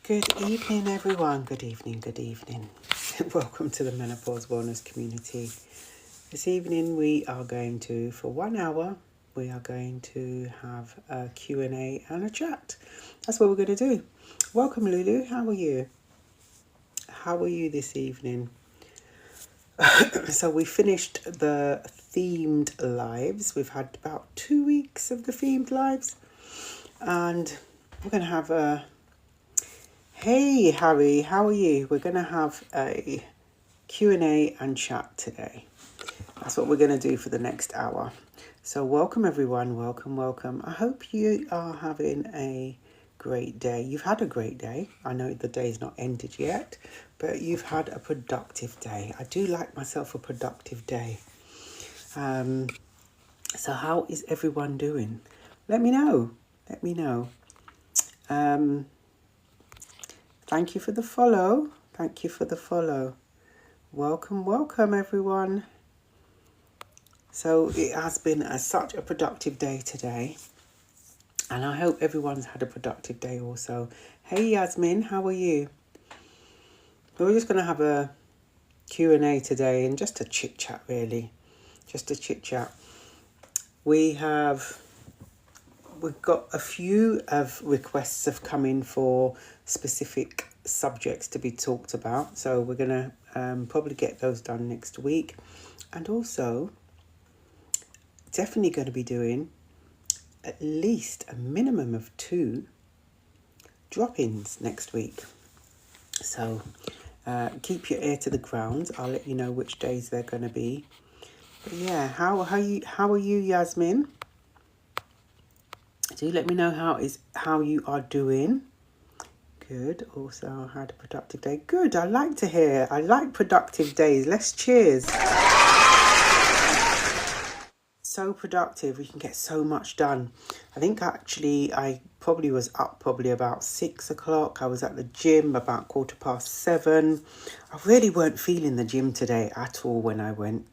Good evening, everyone. Good evening, good evening. Welcome to the Menopause Wellness Community. This evening we are going to, for 1 hour, we are going to have a Q&A and a chat. That's what we're going to do. Welcome, Lulu. How are you? How are you this evening? So we finished the themed lives. We've had about 2 weeks of the themed lives. And we're going to have a... Hey, Harry, how are you? We're going to have a Q&A and chat today. That's what we're going to do for the next hour. So welcome, everyone. Welcome. I hope you are having a great day. You've had a great day. I know the day's not ended yet, but you've had a productive day. I do like myself a productive day. So how is everyone doing? Let me know. Thank you for the follow. Welcome, everyone. So it has been such a productive day today. And I hope everyone's had a productive day also. Hey, Yasmin, how are you? We're just going to have a Q&A today and just a chit-chat, really. Just a chit-chat. We've got a few of requests have come in for specific subjects to be talked about. So we're going to probably get those done next week. And also, definitely going to be doing at least a minimum of 2 drop-ins next week. So keep your ear to the ground. I'll let you know which days they're going to be. But yeah, how are you, Yasmin? Do let me know how you are doing. Good. Also, I had a productive day. Good. I like to hear. I like productive days. Let's cheers. So productive. We can get so much done. I think actually I probably was up about 6 o'clock. I was at the gym about 7:15. I really weren't feeling the gym today at all when I went,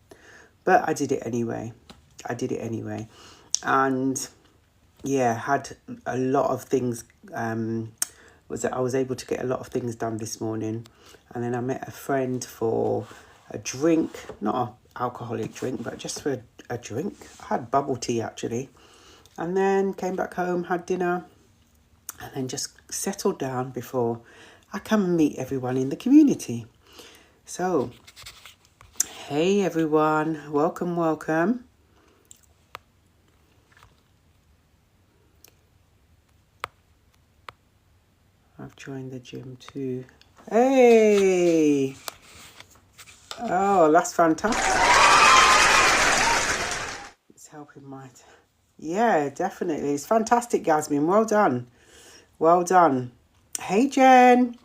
but I did it anyway. And yeah, had a lot of things. I was able to get a lot of things done this morning, and then I met a friend for a drink, not an alcoholic drink, but just for a drink. I had bubble tea actually, and then came back home, had dinner, and then just settled down before I come meet everyone in the community. So, hey everyone, welcome. I've joined the gym too. Hey! Oh, that's fantastic. It's helping my... Yeah, definitely. It's fantastic, Yasmin. Well done. Hey, Jen.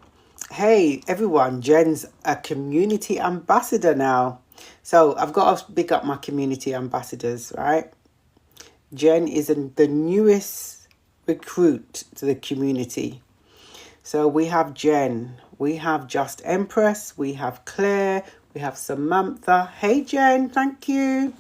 Hey, everyone. Jen's a community ambassador now. So I've got to big up my community ambassadors, right? Jen is the newest recruit to the community. So we have Jen, we have Just Empress, we have Claire, we have Samantha. Hey Jen, thank you.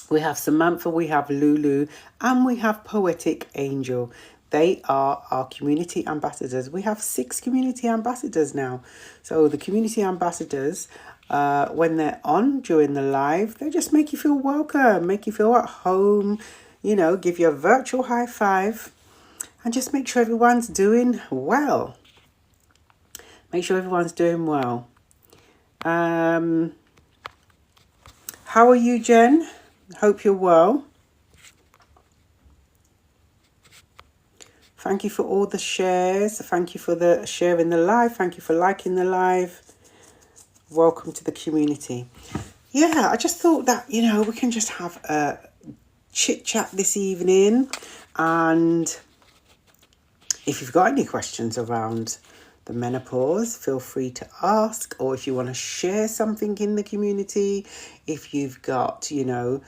We have Samantha, we have Lulu, and we have Poetic Angel. They are our community ambassadors. We have 6 community ambassadors now. So the community ambassadors, when they're on during the live, they just make you feel welcome, make you feel at home, give you a virtual high five. And just make sure everyone's doing well. How are you, Jen? Hope you're well. Thank you for all the shares. Thank you for the sharing the live. Thank you for liking the live. Welcome to the community. Yeah, I just thought that, we can just have a chit chat this evening. And if you've got any questions around the menopause, feel free to ask. Or if you want to share something in the community, if you've got, you want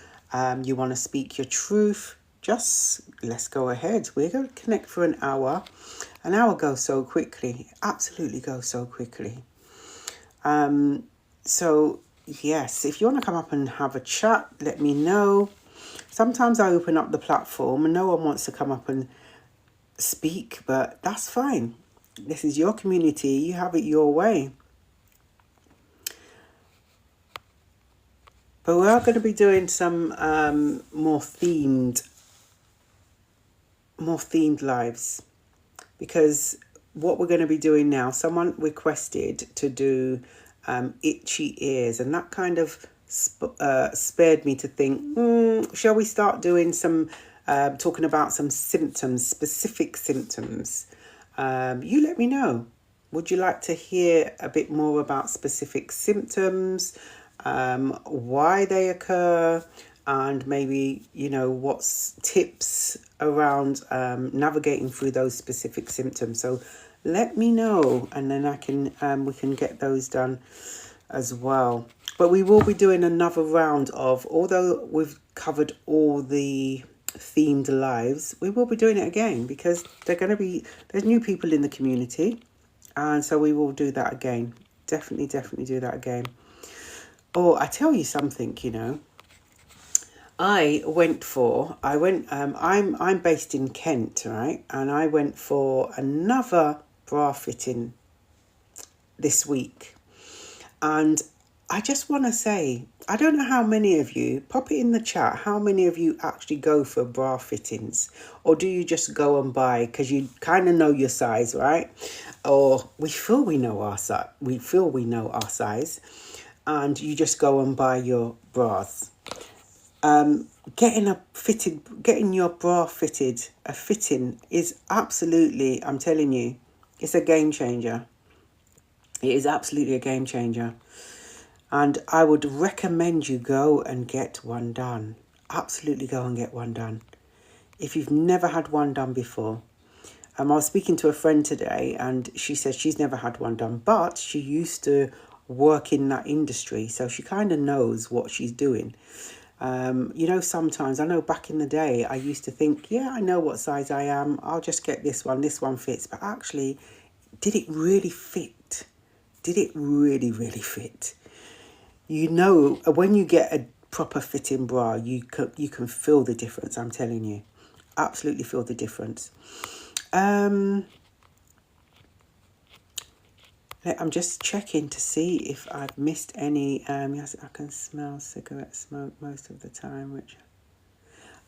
to speak your truth, just let's go ahead. We're going to connect for an hour. An hour goes so quickly. Absolutely goes so quickly. So, yes, if you want to come up and have a chat, let me know. Sometimes I open up the platform and no one wants to come up and speak, but that's fine. This is your community. You have it your way. But we are going to be doing some more themed lives, because what we're going to be doing now, someone requested to do itchy ears, and that kind of spared me to think, shall we start doing some talking about some symptoms, specific symptoms? You let me know. Would you like to hear a bit more about specific symptoms, why they occur, and maybe, what's tips around navigating through those specific symptoms? So let me know, and then we can get those done as well. But we will be doing another round of, although we've covered all the themed lives, we will be doing it again, because there's new people in the community, and so we will do that again. Definitely do that again. Oh, I tell you something, I'm based in Kent, right? And I went for another bra fitting this week. And I just want to say, I don't know how many of you, pop it in the chat, how many of you actually go for bra fittings? Or do you just go and buy because you kind of know your size, right? Or we feel we know our size, and you just go and buy your bras. Getting your bra fitted, a fitting is absolutely, I'm telling you, it's a game changer. It is absolutely a game changer. And I would recommend you go and get one done. Absolutely go and get one done. If you've never had one done before. I was speaking to a friend today, and she said she's never had one done, but she used to work in that industry, so she kind of knows what she's doing. Sometimes, I know back in the day, I used to think, I know what size I am, I'll just get this one fits. But actually, did it really fit? Did it really, really fit? When you get a proper fitting bra, you can feel the difference, I'm telling you. Absolutely feel the difference. I'm just checking to see if I've missed any. Yes, I can smell cigarette smoke most of the time.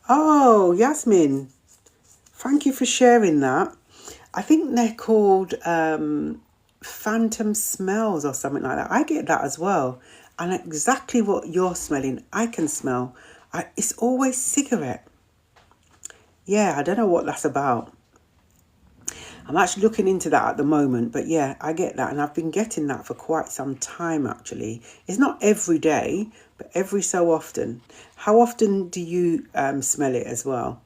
Oh, Yasmin, thank you for sharing that. I think they're called phantom smells or something like that. I get that as well. And exactly what you're smelling, I can smell. It's always cigarette. Yeah, I don't know what that's about. I'm actually looking into that at the moment, but yeah, I get that. And I've been getting that for quite some time, actually. It's not every day, but every so often. How often do you smell it as well?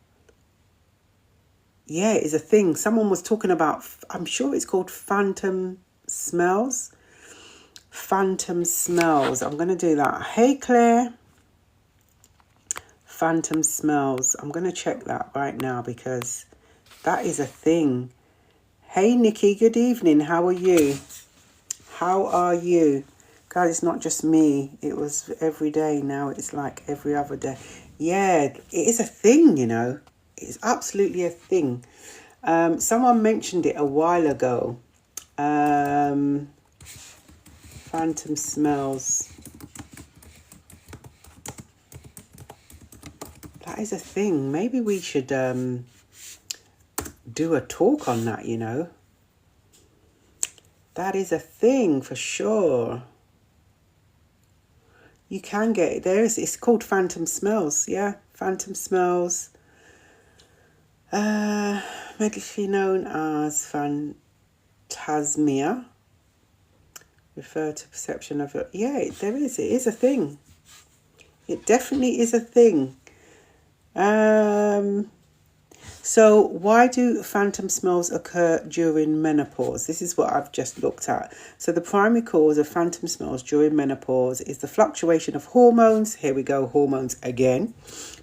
Yeah, it's a thing. Someone was talking about, I'm sure it's called phantom smells. Phantom smells. I'm going to do that. Hey, Claire. Phantom smells. I'm going to check that right now, because that is a thing. Hey, Nikki. Good evening. How are you? How are you? God, it's not just me. It was every day. Now it's like every other day. Yeah, it is a thing, It's absolutely a thing. Someone mentioned it a while ago. Phantom smells. That is a thing. Maybe we should do a talk on that, That is a thing for sure. You can get it. It's called phantom smells. Yeah, phantom smells. Medically known as phantasmia. Refer to perception of it. Yeah, there is. It is a thing. It definitely is a thing. So why do phantom smells occur during menopause? This is what I've just looked at. So the primary cause of phantom smells during menopause is the fluctuation of hormones. Here we go, hormones again,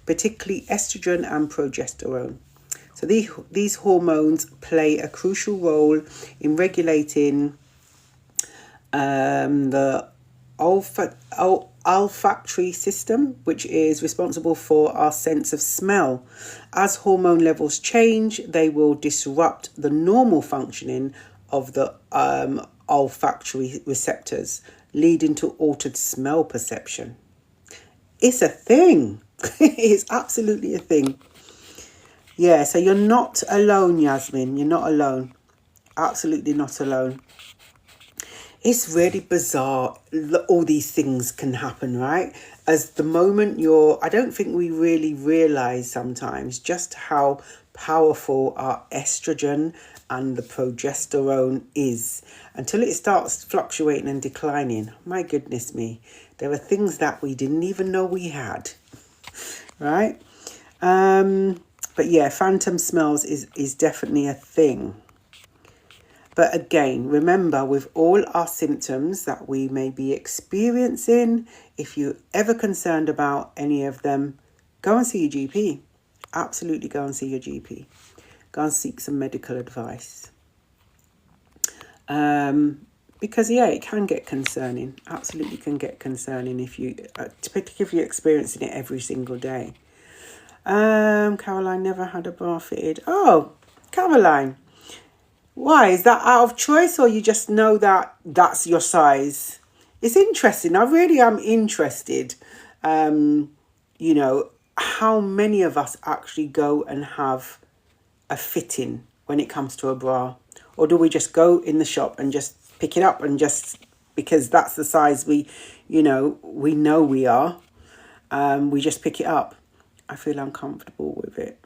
particularly estrogen and progesterone. So these hormones play a crucial role in regulating the olfactory system, which is responsible for our sense of smell. As hormone levels change, they will disrupt the normal functioning of the olfactory receptors, leading to altered smell perception. It's a thing. It's absolutely a thing. Yeah, so you're not alone, Yasmin. You're not alone. Absolutely not alone. It's really bizarre. All these things can happen, right? As the moment I don't think we really realize sometimes just how powerful our estrogen and the progesterone is until it starts fluctuating and declining. My goodness me. There are things that we didn't even know we had, right? But yeah, phantom smells is definitely a thing. But again, remember, with all our symptoms that we may be experiencing, if you're ever concerned about any of them, go and see your GP. Absolutely go and see your GP. Go and seek some medical advice. Because, yeah, it can get concerning. Absolutely can get concerning particularly if you're experiencing it every single day. Caroline never had a bra fitted. Oh, Caroline. Why? Is that out of choice, or you just know that that's your size? It's interesting. I really am interested, how many of us actually go and have a fitting when it comes to a bra? Or do we just go in the shop and just pick it up and just, because that's the size we know we are, we just pick it up? I feel uncomfortable with it.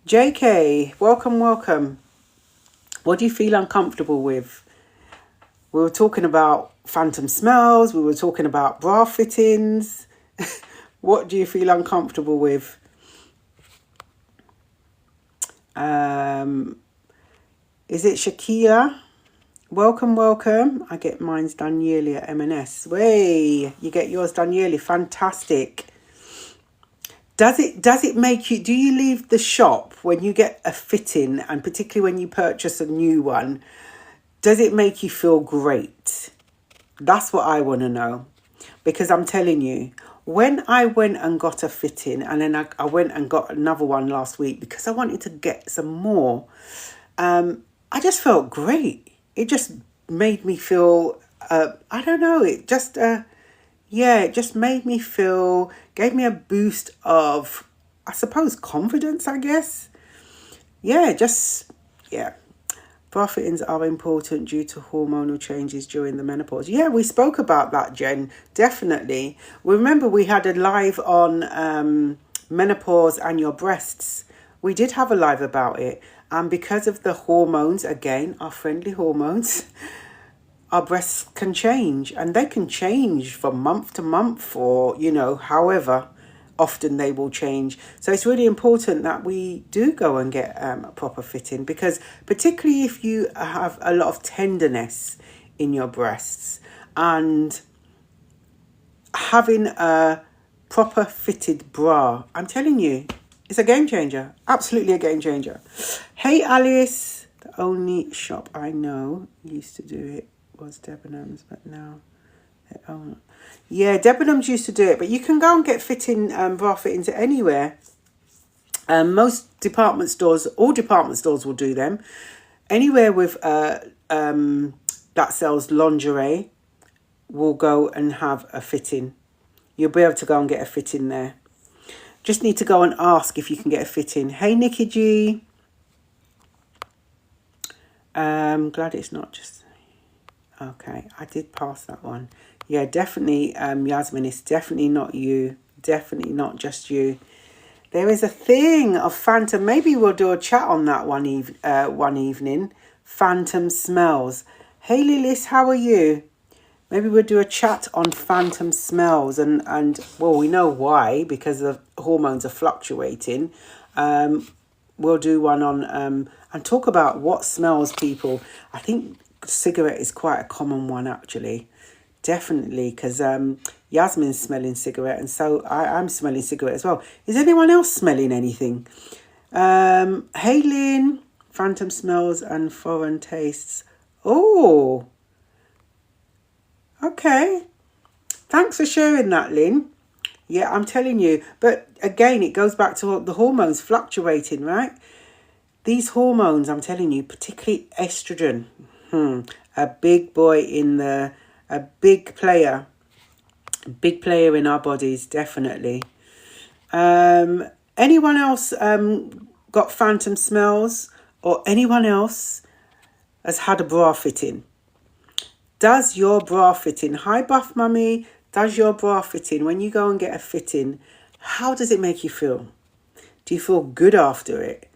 JK, welcome. What do you feel uncomfortable with? We were talking about phantom smells. We were talking about bra fittings. What do you feel uncomfortable with? Is it Shakia? Welcome. I get mine's done yearly at M&S. Way, you get yours done yearly. Fantastic. Does it make you, do you leave the shop when you get a fitting, and particularly when you purchase a new one, does it make you feel great? That's what I want to know. Because I'm telling you, when I went and got a fitting, and then I went and got another one last week because I wanted to get some more, I just felt great. It just made me feel, I don't know, it just made me feel, gave me a boost of, I suppose, confidence, I guess. Bra fittings are important due to hormonal changes during the menopause. Yeah, we spoke about that, Jen, definitely. Remember, we had a live on menopause and your breasts. We did have a live about it. And because of the hormones, again, our friendly hormones, our breasts can change, and they can change from month to month, or, however often they will change. So it's really important that we do go and get a proper fitting, because particularly if you have a lot of tenderness in your breasts, and having a proper fitted bra, I'm telling you, it's a game changer. Absolutely a game changer. Hey, Alice. The only shop I know used to do it was Debenhams, but now they own it. Yeah, Debenhams used to do it, but you can go and get bra fittings anywhere. Most department stores, all department stores will do them. Anywhere with that sells lingerie will go and have a fitting. You'll be able to go and get a fitting there. Just need to go and ask if you can get a fitting. Hey, Nikki G. Glad it's not just... Okay, I did pass that one. Yeah, definitely, Yasmin, it's definitely not you. Definitely not just you. There is a thing of phantom. Maybe we'll do a chat on that one evening. Phantom smells. Hey, Lilis, how are you? Maybe we'll do a chat on phantom smells. And well, we know why, because the hormones are fluctuating. We'll do one on... and talk about what smells people. I think cigarette is quite a common one, actually. Definitely, because Yasmin's smelling cigarette, and so I'm smelling cigarette as well. Is anyone else smelling anything? Hey, Lynn. Phantom smells and foreign tastes. Oh, okay. Thanks for sharing that, Lynn. Yeah, I'm telling you. But again, it goes back to the hormones fluctuating, right? These hormones, I'm telling you, particularly estrogen, a big boy a big player in our bodies, definitely. Anyone else got phantom smells, or anyone else has had a bra fitting? Does your bra fitting, hi Buff Mummy, does your bra fitting, when you go and get a fitting, how does it make you feel? Do you feel good after it?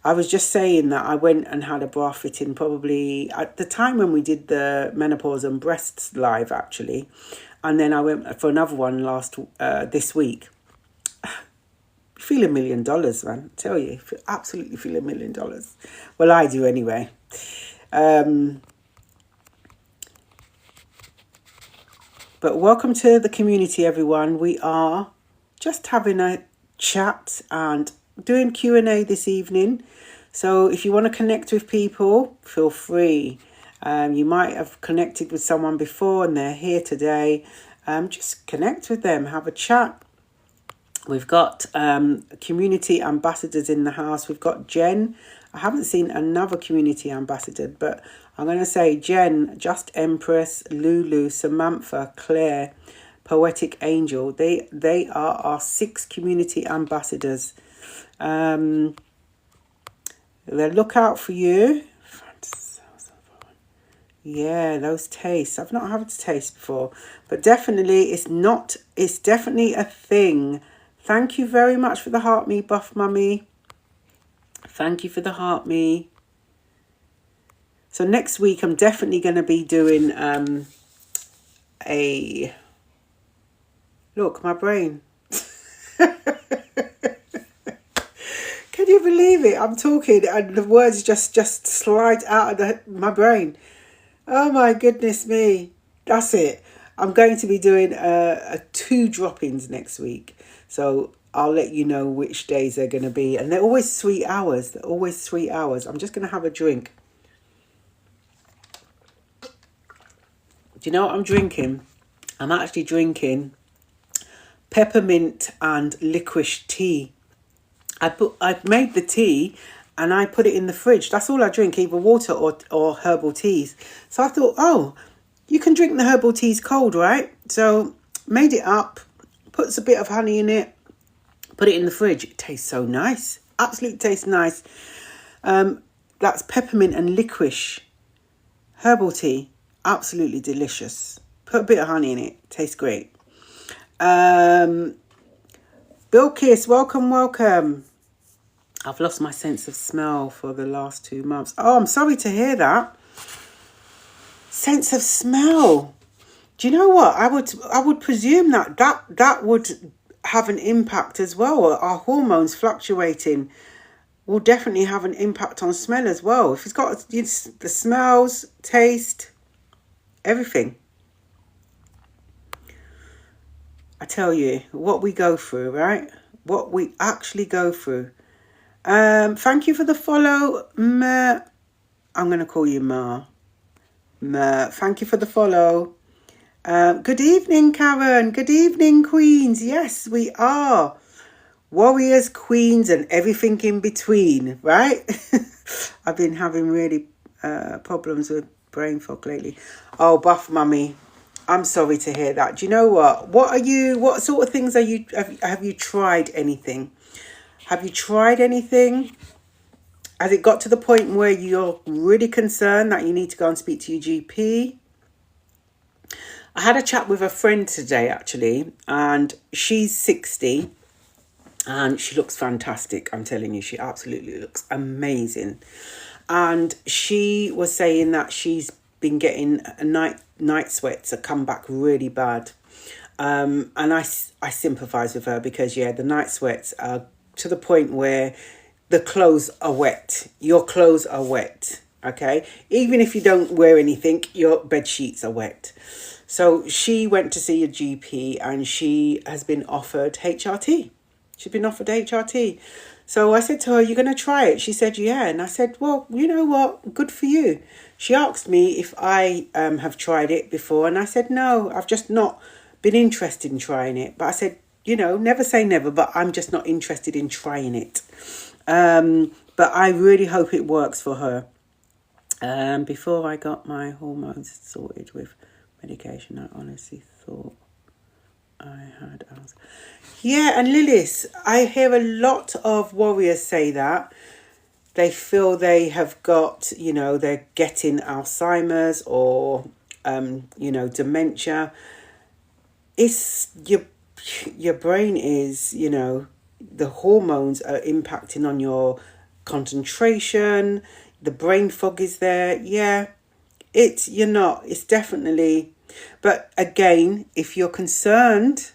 I was just saying that I went and had a bra fitting probably at the time when we did the menopause and breasts live, actually. And then I went for another one this week. Feel $1 million, man. I tell you, absolutely feel $1 million. Well, I do anyway. But welcome to the community, everyone. We are just having a chat and doing Q&A this evening. So if you want to connect with people, feel free. You might have connected with someone before and they're here today. Just connect with them, have a chat. We've got community ambassadors in the house. We've got Jen. I haven't seen another community ambassador, but I'm going to say Jen, Just Empress, Lulu, Samantha, Claire, Poetic Angel. They are our 6 community ambassadors. They'll look out for you. Yeah, those tastes. I've not had a taste before, but definitely it's definitely a thing. Thank you very much for the heart me, Buff Mummy. Thank you for the heart me. So next week I'm definitely going to be doing look, my brain. Can you believe it? I'm talking and the words just slide out of my brain. Oh my goodness me. That's it. I'm going to be doing 2 drop-ins next week. So I'll let you know which days they're going to be. And they're always 3 hours. They're always 3 hours. I'm just going to have a drink. Do you know what I'm drinking? I'm actually drinking peppermint and licorice tea. I've made the tea and I put it in the fridge. That's all I drink, either water or herbal teas. So I thought, oh, you can drink the herbal teas cold, right? So made it up, puts a bit of honey in it, put it in the fridge. It tastes so nice. Absolutely tastes nice. That's peppermint and licorice herbal tea. Absolutely delicious. Put a bit of honey in it. Tastes great. Bill Kiss, welcome. I've lost my sense of smell for the last 2 months. Oh, I'm sorry to hear that. Sense of smell. Do you know what? I would presume that would have an impact as well. Our hormones fluctuating will definitely have an impact on smell as well. If it's got the smells, taste, everything. I tell you, what we go through, right? What we actually go through. Thank you for the follow, Ma. I'm going to call you Ma. Ma, thank you for the follow. Good evening, Karen. Good evening, Queens. Yes, we are. Warriors, queens, and everything in between, right? I've been having really problems with brain fog lately. Oh, Buff Mummy, I'm sorry to hear that. Do you know what? What sort of things have you tried anything? Have you tried anything? Has it got to the point where you're really concerned that you need to go and speak to your GP? I had a chat with a friend today, actually, and she's 60 and she looks fantastic. I'm telling you, she absolutely looks amazing. And she was saying that she's been getting night sweats that come back really bad. And I sympathise with her because, yeah, the night sweats are to the point where the clothes are wet. Your clothes are wet, okay? Even if you don't wear anything, your bed sheets are wet. So she went to see a GP and she has been offered HRT. She's been offered HRT. So I said to her, "You're going to try it?" She said, "Yeah." And I said, "Well, you know what? Good for you." She asked me if I have tried it before. And I said, "No, I've just not been interested in trying it." But I said, you know, never say never, but I'm just not interested in trying it. But I really hope it works for her. Before I got my hormones sorted with medication, I honestly thought I had Alzheimer's. Yeah, and Lilith, I hear a lot of warriors say that. They feel they have got, they're getting Alzheimer's or, dementia. It's your brain is, the hormones are impacting on your concentration. The brain fog is there. Yeah, it's definitely, but again, if you're concerned,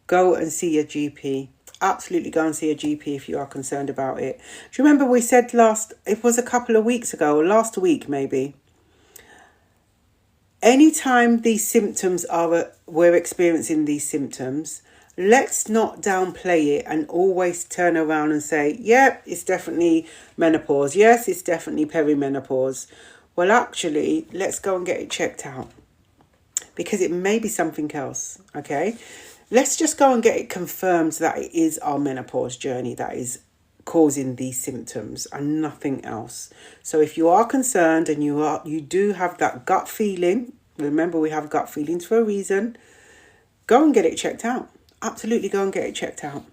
go and see your GP. Absolutely go and see a GP if you are concerned about it. Do you remember we said it was a couple of weeks ago, or last week maybe, anytime these symptoms we're experiencing these symptoms, let's not downplay it and always turn around and say, yep, it's definitely menopause. Yes, it's definitely perimenopause. Well, actually, let's go and get it checked out, because it may be something else, okay? Let's just go and get it confirmed that it is our menopause journey that is causing these symptoms and nothing else. So if you are concerned and you do have that gut feeling, remember we have gut feelings for a reason, go and get it checked out. Absolutely go and get it checked out.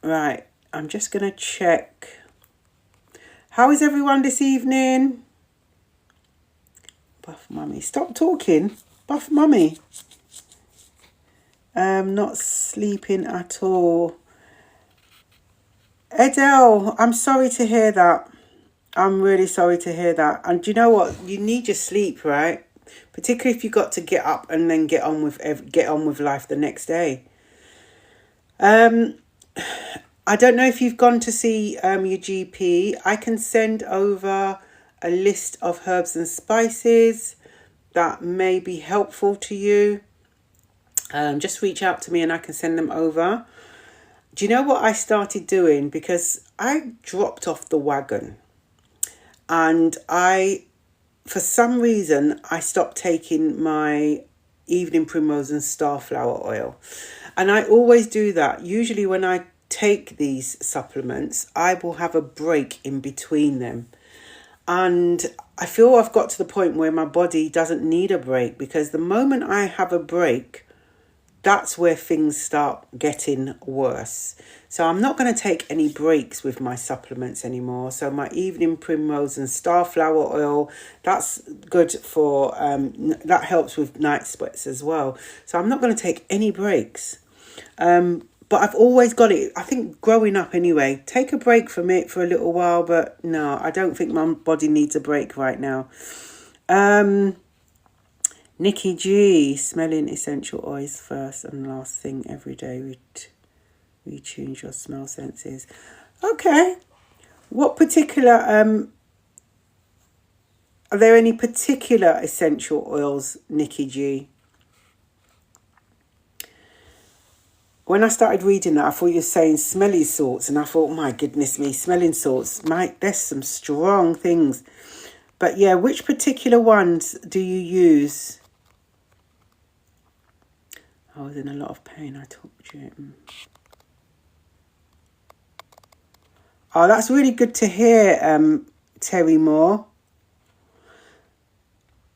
Right, I'm just going to check. How is everyone this evening? Buff Mummy. Stop talking. Buff Mummy. Not sleeping at all. Edel, I'm sorry to hear that. I'm really sorry to hear that. And do you know what? You need your sleep, right? Particularly if you got to get up and then get on with life the next day. I don't know if you've gone to see your GP. I can send over a list of herbs and spices that may be helpful to you. Just reach out to me and I can send them over. Do you know what I started doing? Because I dropped off the wagon and for some reason, I stopped taking my evening primrose and starflower oil. And I always do that. Usually when I take these supplements, I will have a break in between them. And I feel I've got to the point where my body doesn't need a break, because the moment I have a break, that's where things start getting worse. So I'm not going to take any breaks with my supplements anymore. So my evening primrose and starflower oil, that's good for, that helps with night sweats as well. So I'm not going to take any breaks. But I've always got it. I think growing up anyway, take a break from it for a little while. But no, I don't think my body needs a break right now. Nikki G, smelling essential oils first and last thing every day. Retune your smell senses. Okay. What particular, are there any particular essential oils, Nikki G? When I started reading that, I thought you were saying smelly salts, and I thought, my goodness me, smelling salts, there's some strong things. But yeah, which particular ones do you use? I was in a lot of pain, I talked to you. Oh, that's really good to hear, Terry Moore.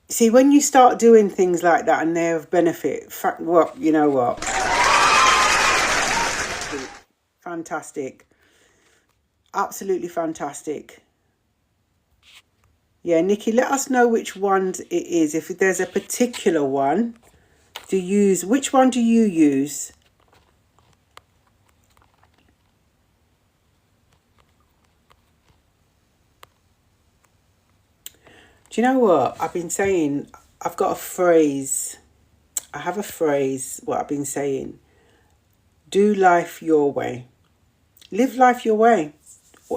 See, when you start doing things like that and they're of benefit, you know what? Fantastic. Absolutely fantastic. Yeah, Nikki, let us know which ones it is. If there's a particular one to use, which one do you use? Do you know what I've been saying? I've got a phrase. I have a phrase, what I've been saying. Do life your way. Live life your way.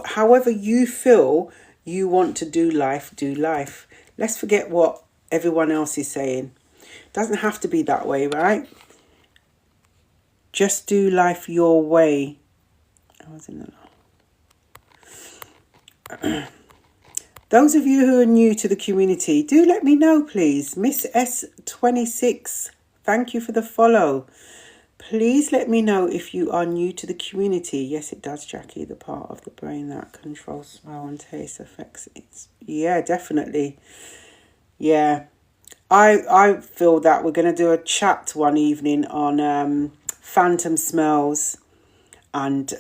However you feel you want to do life, do life. Let's forget what everyone else is saying. It doesn't have to be that way, right? Just do life your way. I was in the Those of you who are new to the community, do let me know, please. Miss S26, thank you for the follow. Please let me know if you are new to the community. Yes, it does, Jackie. The part of the brain that controls smell and taste affects it. Yeah, definitely. Yeah. I feel that we're going to do a chat one evening on phantom smells and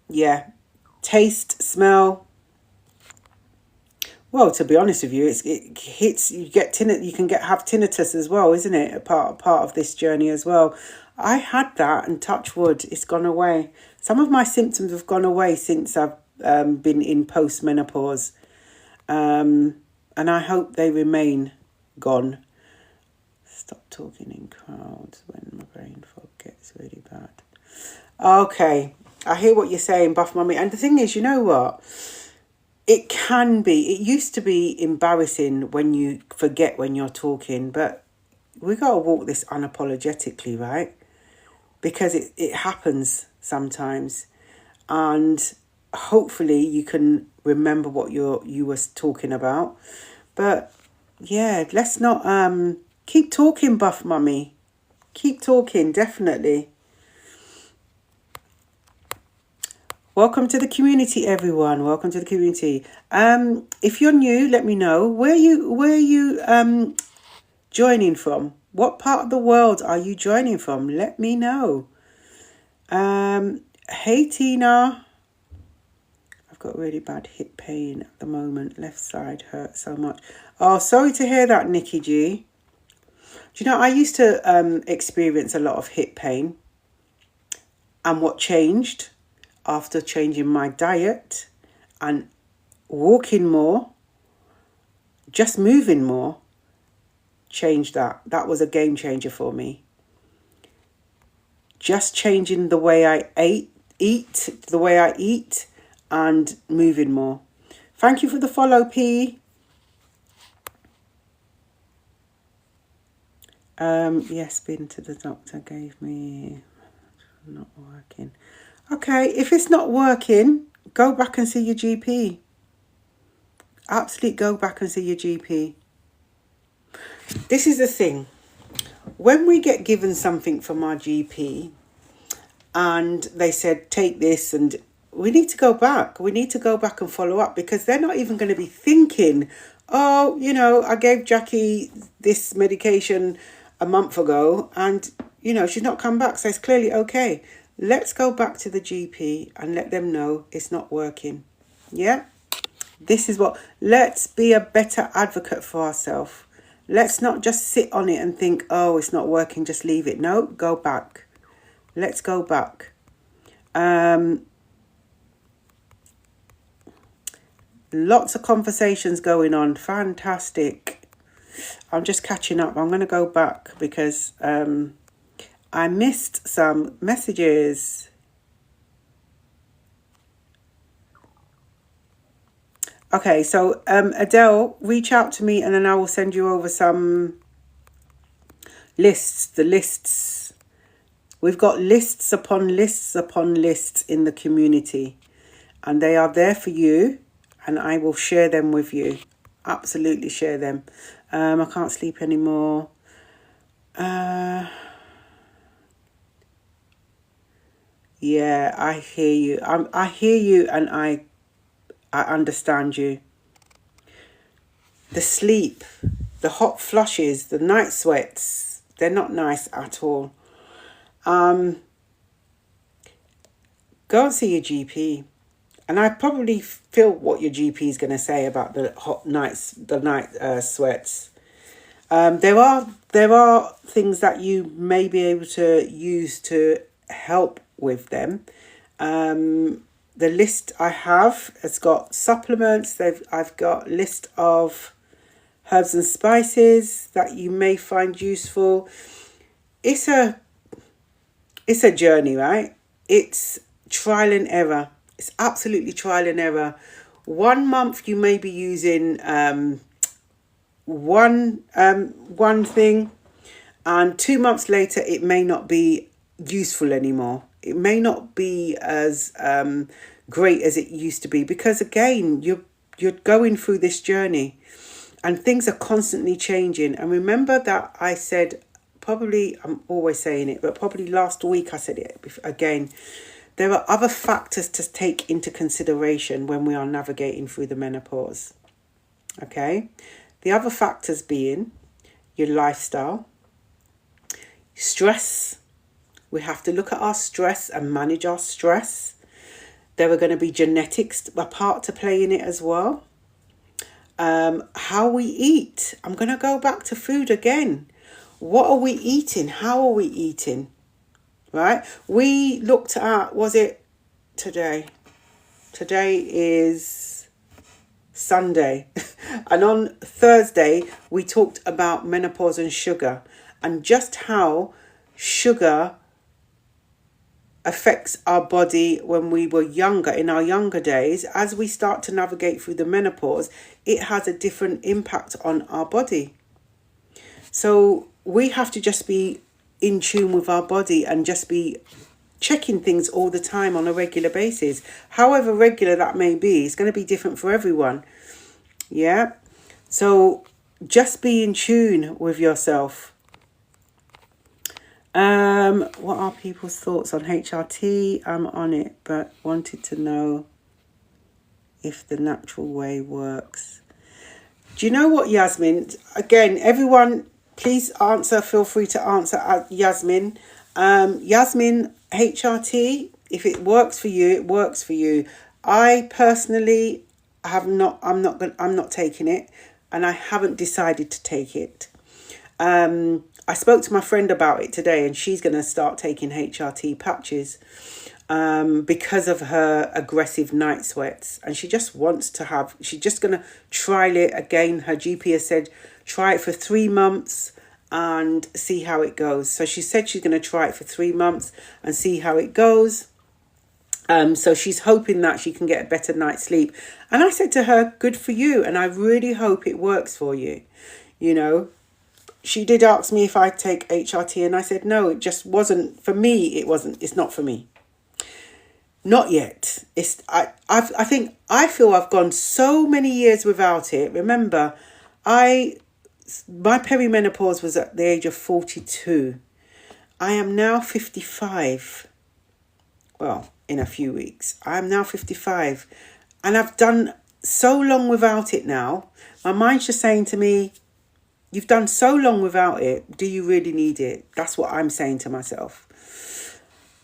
yeah, taste, smell. Well, to be honest with you, it hits. You get you can have tinnitus as well, isn't it? A part of this journey as well. I had that, and touch wood, it's gone away. Some of my symptoms have gone away since I've been in postmenopause, and I hope they remain gone. Stop talking in crowds when my brain fog gets really bad. Okay, I hear what you're saying, Buff Mummy. And the thing is, you know what? It used to be embarrassing when you forget when you're talking, but we got to walk this unapologetically, right? Because it happens sometimes. And hopefully you can remember what you was talking about. But yeah, let's not keep talking, Buff Mummy. Keep talking, definitely. Welcome to the community, everyone. Welcome to the community. If you're new, let me know where you joining from. What part of the world are you joining from? Let me know. Hey Tina. I've got really bad hip pain at the moment. Left side hurts so much. Oh, sorry to hear that, Nikki G. Do you know, I used to experience a lot of hip pain. And what changed after changing my diet and walking more, just moving more, changed that. That was a game changer for me. Just changing the way I eat and moving more. Thank you for the follow, P. Yes, been to the doctor, gave me not working. Okay, if it's not working, go back and see your GP. Absolutely go back and see your GP. This is the thing. When we get given something from our GP and they said, take this, and we need to go back. We need to go back and follow up, because they're not even going to be thinking, oh, you know, I gave Jackie this medication a month ago and, you know, she's not come back. So it's clearly okay. Let's go back to the GP and let them know it's not working. Yeah? This is what... Let's be a better advocate for ourselves. Let's not just sit on it and think, oh, it's not working, just leave it. No, go back. Let's go back. Lots of conversations going on. Fantastic. I'm just catching up. I'm going to go back because... I missed some messages. Okay, so Adele, reach out to me and then I will send you over some lists. The lists. We've got lists upon lists upon lists in the community. And they are there for you. And I will share them with you. Absolutely share them. I can't sleep anymore. Yeah, I hear you. I hear you, and I understand you. The sleep, the hot flushes, the night sweats, they're not nice at all. Go and see your GP. And I probably feel what your GP is going to say about the night sweats. There are things that you may be able to use to help with them. The list I have has got supplements. I've got a list of herbs and spices that you may find useful. It's a journey, right? It's trial and error. It's absolutely trial and error. 1 month you may be using one thing, and 2 months later it may not be useful anymore. It may not be as great as it used to be, because again, you're going through this journey and things are constantly changing. And remember that I said probably, I'm always saying it, but probably last week I said it again. There are other factors to take into consideration when we are navigating through the menopause. Okay? The other factors being your lifestyle, stress. We have to look at our stress and manage our stress. There are going to be genetics a part to play in it as well. How we eat. I'm going to go back to food again. What are we eating? How are we eating? Right? We looked at, was it today? Today is Sunday. And on Thursday, we talked about menopause and sugar and just how sugar affects our body when we were younger, in our younger days. As we start to navigate through the menopause, it has a different impact on our body. So we have to just be in tune with our body and just be checking things all the time on a regular basis. However regular that may be, it's going to be different for everyone. Yeah. So just be in tune with yourself. What are people's thoughts on HRT? I'm on it, but wanted to know if the natural way works. Do you know what, Yasmin? Again, everyone, please answer. Feel free to answer, Yasmin. Yasmin, HRT, if it works for you, it works for you. I personally I'm not taking it, and I haven't decided to take it. I spoke to my friend about it today, and she's going to start taking HRT patches because of her aggressive night sweats. And she just wants to have, she's just going to trial it again. Her GP has said, try it for 3 months and see how it goes. So she said she's going to try it for 3 months and see how it goes. So she's hoping that she can get a better night's sleep. And I said to her, good for you. And I really hope it works for you. You know, she did ask me if I'd take HRT, and I said, no, it just wasn't for me. It's not for me. Not yet. I feel I've gone so many years without it. Remember, my perimenopause was at the age of 42. I am now 55. Well, in a few weeks. I am now 55. And I've done so long without it now. My mind's just saying to me, you've done so long without it. Do you really need it? That's what I'm saying to myself.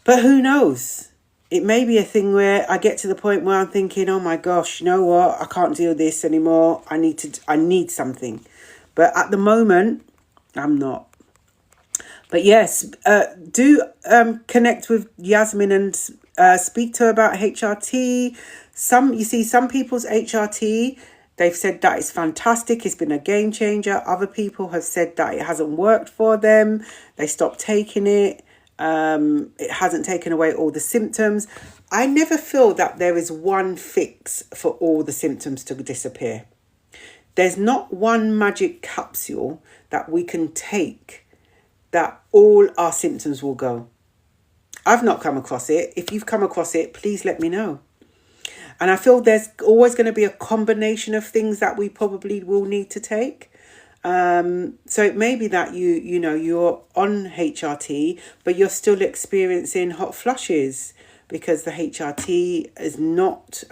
But who knows? It may be a thing where I get to the point where I'm thinking, oh my gosh, you know what? I can't deal with this anymore. I need something. But at the moment, I'm not. But yes, do connect with Yasmin and speak to her about HRT. Some people's HRT, they've said that it's fantastic. It's been a game changer. Other people have said that it hasn't worked for them. They stopped taking it. It hasn't taken away all the symptoms. I never feel that there is one fix for all the symptoms to disappear. There's not one magic capsule that we can take that all our symptoms will go. I've not come across it. If you've come across it, please let me know. And I feel there's always going to be a combination of things that we probably will need to take. So it may be that you're on HRT, but you're still experiencing hot flushes because the HRT is not,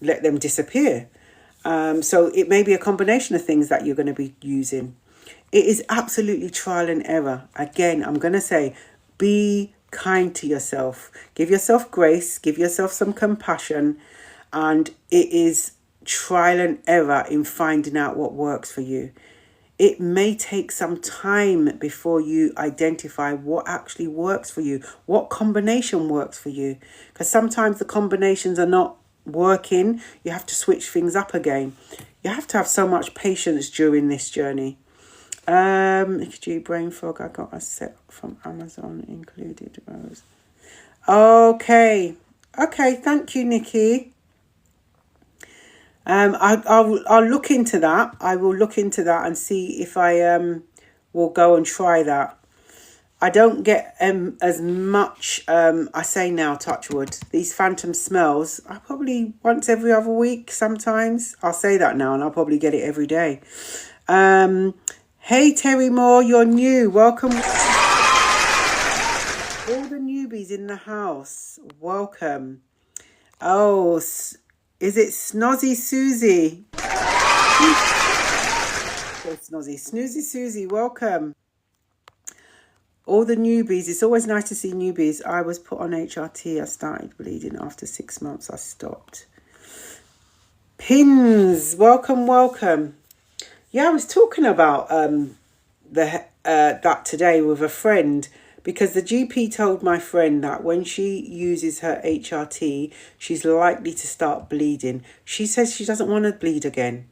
let them disappear. So it may be a combination of things that you're going to be using. It is absolutely trial and error. Again, I'm going to say, be kind to yourself. Give yourself grace. Give yourself some compassion. And it is trial and error in finding out what works for you. It may take some time before you identify what actually works for you. What combination works for you. Because sometimes the combinations are not working. You have to switch things up again. You have to have so much patience during this journey. EKG brain fog, I got a set from Amazon, included rose. Okay, thank you, Nikki. I'll look into that. I will look into that and see if I will go and try that. I don't get as much, I say now, touch wood, these phantom smells. I probably once every other week sometimes. I'll say that now and I'll probably get it every day. Hey, Terry Moore, you're new. Welcome. All the newbies in the house. Welcome. Oh, is it Snozzy Susie? Snoozy Susie, welcome. All the newbies. It's always nice to see newbies. I was put on HRT. I started bleeding. After 6 months, I stopped. Pins, welcome. Yeah, I was talking about that today with a friend, because the GP told my friend that when she uses her HRT, she's likely to start bleeding. She says she doesn't want to bleed again.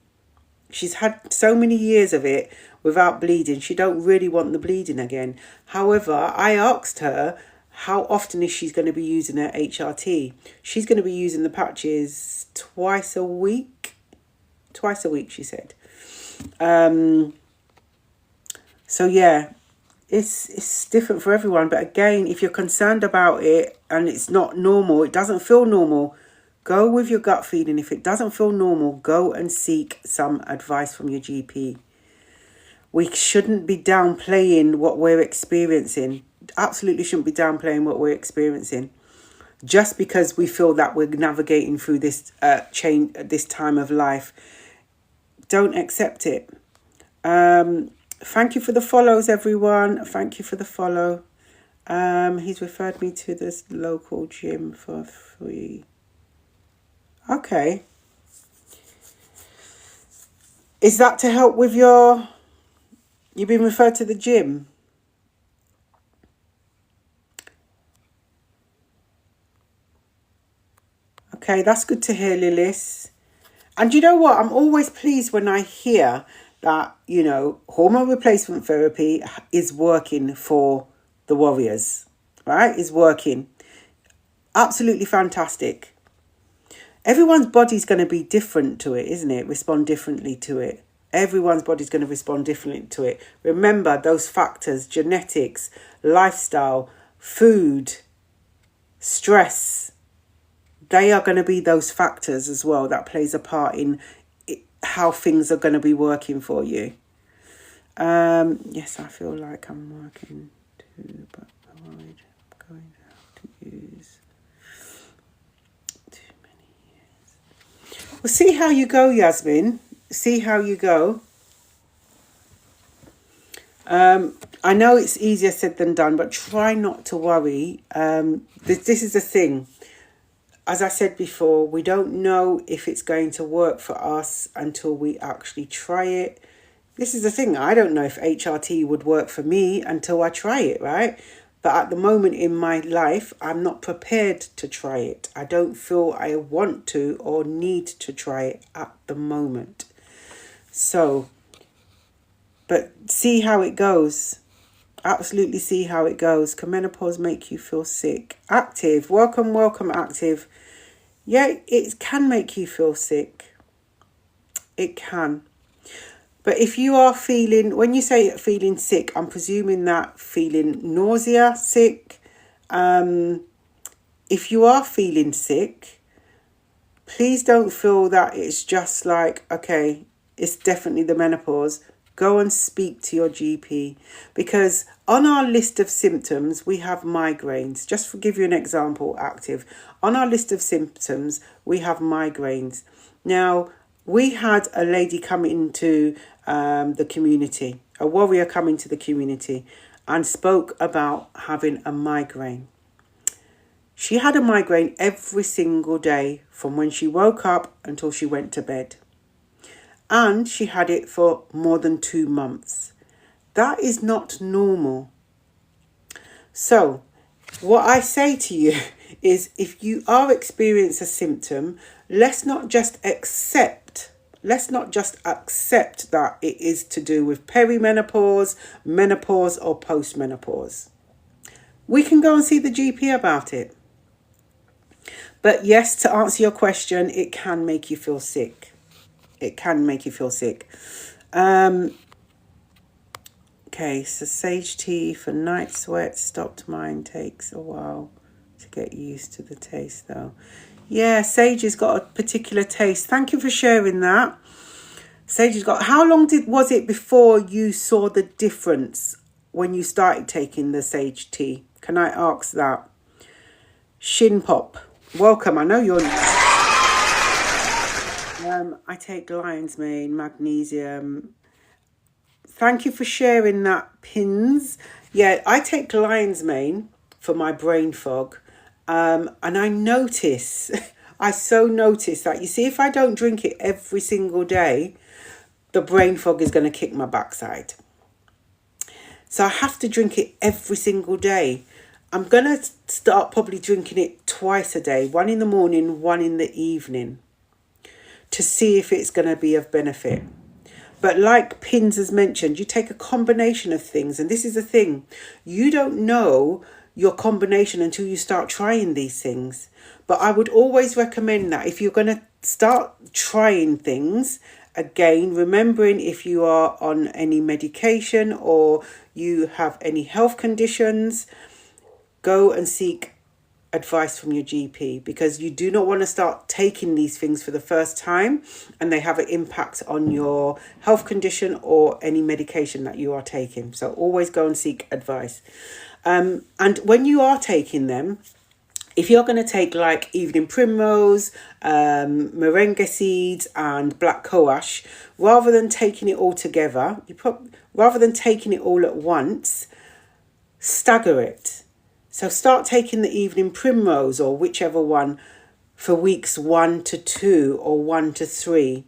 She's had so many years of it without bleeding. She don't really want the bleeding again. However, I asked her how often is she going to be using her HRT. She's going to be using the patches twice a week. Twice a week, she said. So yeah, it's different for everyone. But again, if you're concerned about it and it's not normal, it doesn't feel normal, go with your gut feeling. If it doesn't feel normal, go and seek some advice from your GP. We shouldn't be downplaying what we're experiencing. Absolutely shouldn't be downplaying what we're experiencing. Just because we feel that we're navigating through this this time of life, don't accept it. Thank you for the follows, everyone. Thank you for the follow. He's referred me to this local gym for free. Okay. Is that to help with you've been referred to the gym? Okay, that's good to hear, Lilith. And you know what? I'm always pleased when I hear that, hormone replacement therapy is working for the warriors, right? Is working. Absolutely fantastic. Everyone's body's going to be different to it, isn't it? Respond differently to it. Everyone's body's going to respond differently to it. Remember those factors: genetics, lifestyle, food, stress. They are going to be those factors as well that plays a part in how things are going to be working for you. Yes, I feel like I'm working too, but I'm worried I'm going to have to use too many years. Well, see how you go, Yasmin. See how you go. I know it's easier said than done, but try not to worry. This is the thing. As I said before, we don't know if it's going to work for us until we actually try it. This is the thing. I don't know if HRT would work for me until I try it, right? But at the moment in my life, I'm not prepared to try it. I don't feel I want to or need to try it at the moment. So, but see how it goes. Absolutely see how it goes. Can menopause make you feel sick? Active. Welcome, Active. Yeah, it can make you feel sick. It can. But if you are when you say feeling sick, I'm presuming that feeling nausea, sick. If you are feeling sick, please don't feel that it's just like, okay, it's definitely the menopause. Go and speak to your GP, because on our list of symptoms, we have migraines. Just to give you an example, Active. On our list of symptoms, we have migraines. Now, we had a lady come into the community, a warrior come into the community and spoke about having a migraine. She had a migraine every single day from when she woke up until she went to bed. And she had it for more than 2 months. That is not normal. So, what I say to you is, if you are experiencing a symptom, let's not just accept that it is to do with perimenopause, menopause, or postmenopause. We can go and see the GP about it. But yes, to answer your question, it can make you feel sick. It can make you feel sick. Okay, so sage tea for night sweat stopped mine. Takes a while to get used to the taste though. Yeah, sage has got a particular taste. Thank you for sharing that. Sage has got, how long was it before you saw the difference when you started taking the sage tea? Can I ask that? Shin Pop, welcome. I know you're... I take lion's mane, magnesium. Thank you for sharing that, Pins. Yeah, I take lion's mane for my brain fog. And I notice, I so notice that, you see, if I don't drink it every single day, the brain fog is going to kick my backside. So I have to drink it every single day. I'm going to start probably drinking it twice a day, one in the morning, one in the evening, to see if it's going to be of benefit. But like Pins has mentioned, you take a combination of things. And this is the thing. You don't know your combination until you start trying these things. But I would always recommend that if you're going to start trying things, again, remembering if you are on any medication or you have any health conditions, go and seek advice from your GP, because you do not want to start taking these things for the first time and they have an impact on your health condition or any medication that you are taking. So always go and seek advice. And when you are taking them, if you're going to take like evening primrose, moringa seeds and black coash, rather than taking it all together, rather than taking it all at once, stagger it. So start taking the evening primrose or whichever one for weeks 1 to 2 or 1 to 3.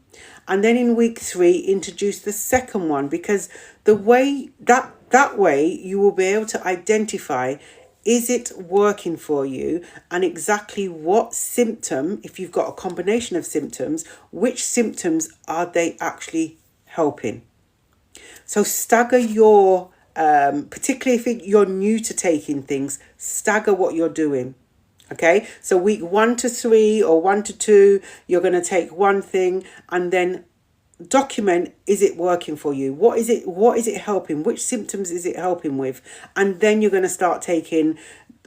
And then in week 3, introduce the second one, because the way that way you will be able to identify, is it working for you, and exactly what symptom, if you've got a combination of symptoms, which symptoms are they actually helping. So stagger your particularly if you're new to taking things, stagger what you're doing. Okay, so week 1 to 3 or 1 to 2, you're going to take one thing and then document, is it working for you? What is it helping? Which symptoms is it helping with? And then you're going to start taking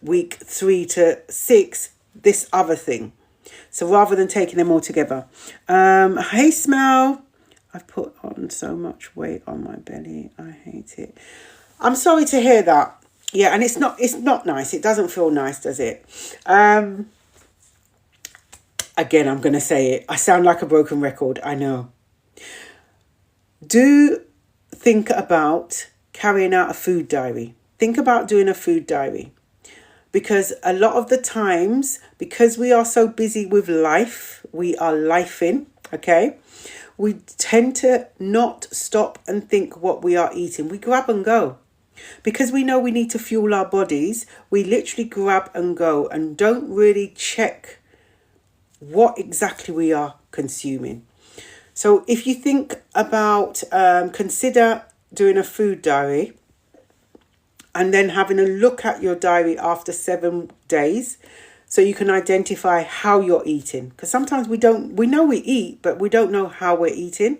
week 3 to 6, this other thing. So rather than taking them all together. Hey, Smell. I've put on so much weight on my belly. I hate it. I'm sorry to hear that. Yeah, and it's not nice. It doesn't feel nice, does it? Again, I'm going to say it. I sound like a broken record. I know. Do think about carrying out a food diary. Think about doing a food diary. Because a lot of the times, because we are so busy with life, we are lifing, okay? We tend to not stop and think what we are eating. We grab and go. Because we know we need to fuel our bodies, we literally grab and go and don't really check what exactly we are consuming. So if you think about, consider doing a food diary and then having a look at your diary after 7 days, so you can identify how you're eating. Because sometimes we know we eat, but we don't know how we're eating,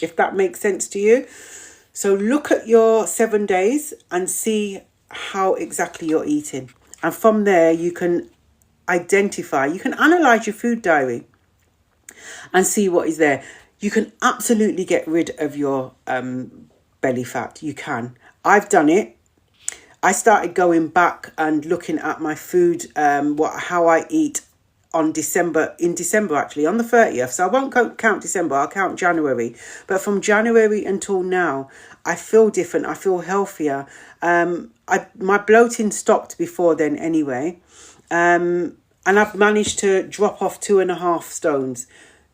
if that makes sense to you. So look at your 7 days and see how exactly you're eating. And from there, you can identify, you can analyze your food diary and see what is there. You can absolutely get rid of your belly fat. You can. I've done it. I started going back and looking at my food, how I eat in December actually, on the 30th. So I won't count December, I'll count January. But from January until now, I feel different. I feel healthier. My bloating stopped before then anyway. And I've managed to drop off 2.5 stones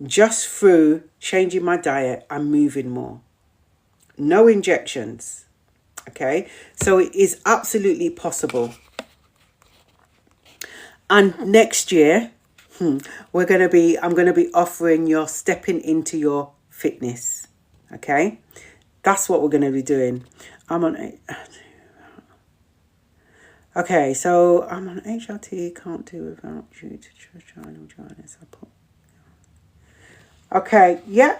just through changing my diet and moving more. No injections. Okay, so it is absolutely possible. And next year, I'm going to be offering your stepping into your fitness. Okay, that's what we're going to be doing. Okay, so I'm on HRT. Can't do without you to try and support. Okay, yeah.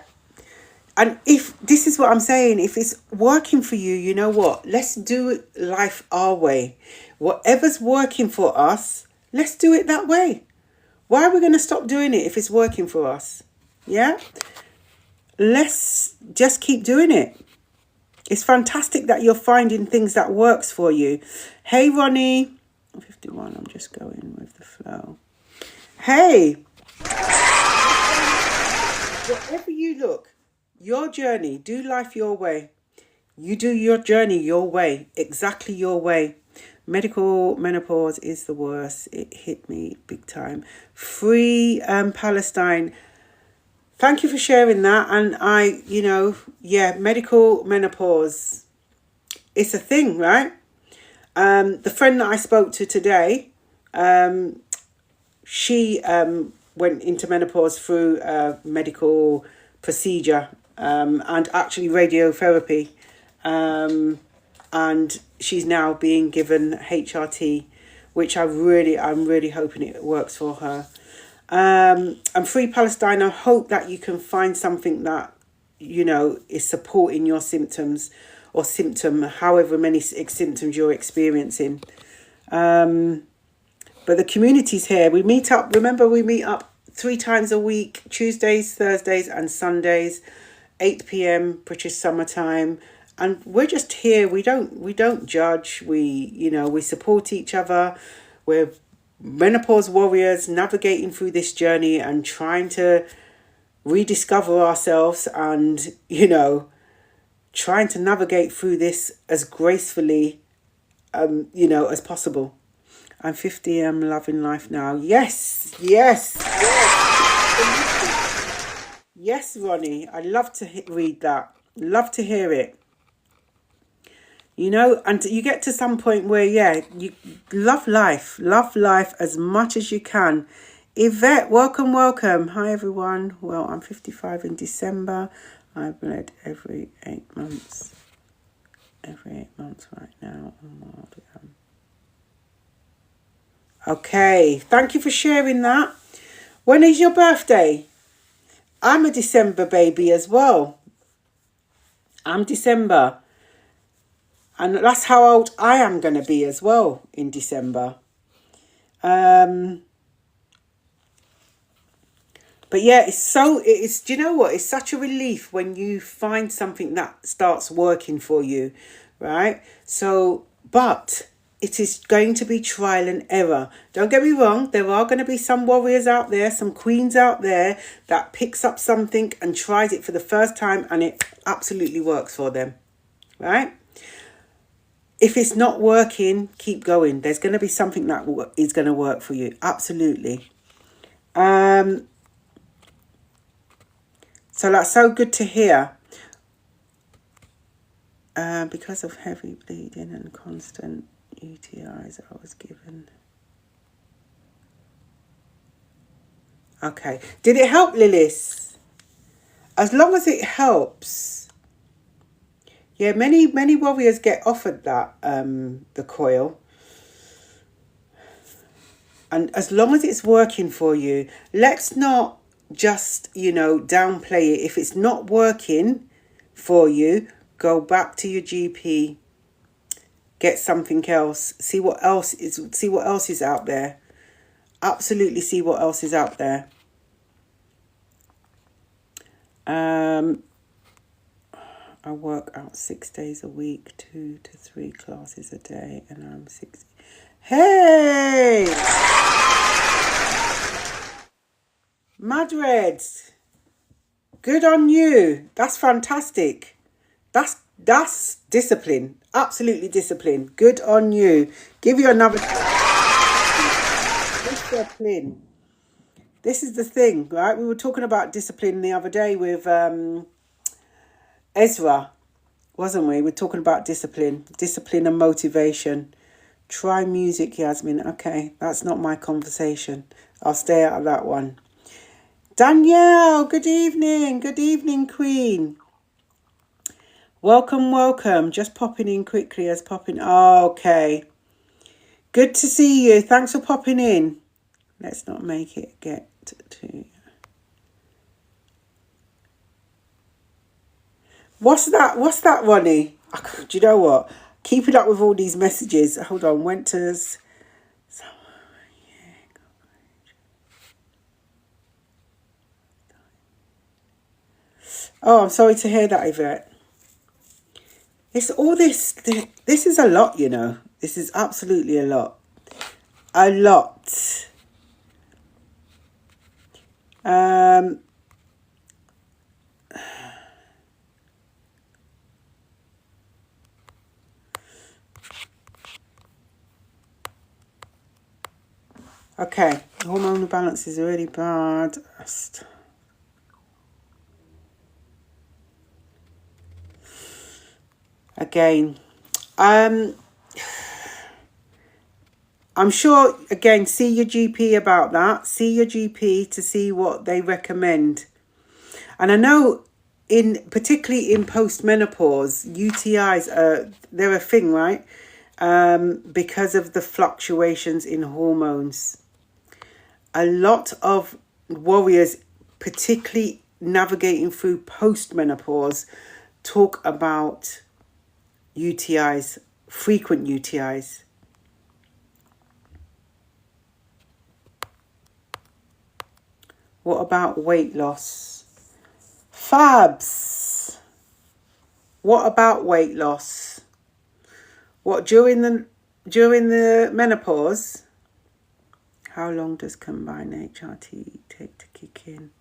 And if this is what I'm saying, if it's working for you, you know what? Let's do life our way. Whatever's working for us, let's do it that way. Why are we going to stop doing it if it's working for us? Yeah? let's just keep doing it. It's fantastic that you're finding things that works for you. Hey, Ronnie. 51, I'm just going with the flow. Hey. Wherever you look, your journey, do life your way. You do your journey your way, exactly your way. Medical menopause is the worst. It hit me big time. Free Palestine. Thank you for sharing that. And medical menopause. It's a thing, right? The friend that I spoke to today, she went into menopause through a medical procedure and actually radiotherapy. And she's now being given HRT, which I'm really hoping it works for her. And Free Palestine, I hope that you can find something that, is supporting your symptoms or however many symptoms you're experiencing. But the community's here. We meet up 3 times a week, Tuesdays, Thursdays and Sundays, 8 p.m. British summertime. And we're just here. We don't judge. We support each other. We're menopause warriors navigating through this journey and trying to rediscover ourselves and, trying to navigate through this as gracefully, as possible. I'm 50, I'm loving life now. Yes. Yes, Ronnie. I love to read that. Love to hear it. And you get to some point where, you love life as much as you can. Yvette, welcome. Hi, everyone. Well, I'm 55 in December. I bled every 8 months. Every 8 months right now. Okay, thank you for sharing that. When is your birthday? I'm a December baby as well. I'm December. And that's how old I am going to be as well in December. But yeah, do you know what? It's such a relief when you find something that starts working for you, right? But it is going to be trial and error. Don't get me wrong. There are going to be some warriors out there, some queens out there that picks up something and tries it for the first time and it absolutely works for them, right? If it's not working, keep going. There's going to be something that is going to work for you. Absolutely. So that's so good to hear. Because of heavy bleeding and constant UTIs I was given. Okay. Did it help, Lilith? As long as it helps. Yeah, many warriors get offered that, the coil. And as long as it's working for you, let's not just, downplay it. If it's not working for you, go back to your GP. Get something else. See what else is out there. Absolutely see what else is out there. I work out 6 days a week, 2 to 3 classes a day, and I'm 60. Hey! Madred! Good on you. That's fantastic. That's discipline. Absolutely discipline. Good on you. Give you another discipline. This is the thing, right? We were talking about discipline the other day with Ezra, wasn't we? We're talking about discipline and motivation. Try music, Yasmin. Okay, that's not my conversation. I'll stay out of that one. Danielle, good evening. Good evening, Queen. Welcome. Just popping in quickly as popping. Oh, okay. Good to see you. Thanks for popping in. Let's not make it get to... What's that, Ronnie? Do you know what? Keeping up with all these messages. Hold on. Winters. Oh, I'm sorry to hear that, Yvette. It's all this. This is a lot, you know. This is absolutely a lot. A lot. Okay, hormonal balance is really bad. Again, I'm sure, again, see your GP about that. See your GP to see what they recommend. And I know, particularly in postmenopause, UTIs, they're a thing, right? Because of the fluctuations in hormones. A lot of warriors, particularly navigating through postmenopause, talk about UTIs, frequent UTIs. What about weight loss? Fabs. What about weight loss? What, during the menopause? How long does combined HRT take to kick in?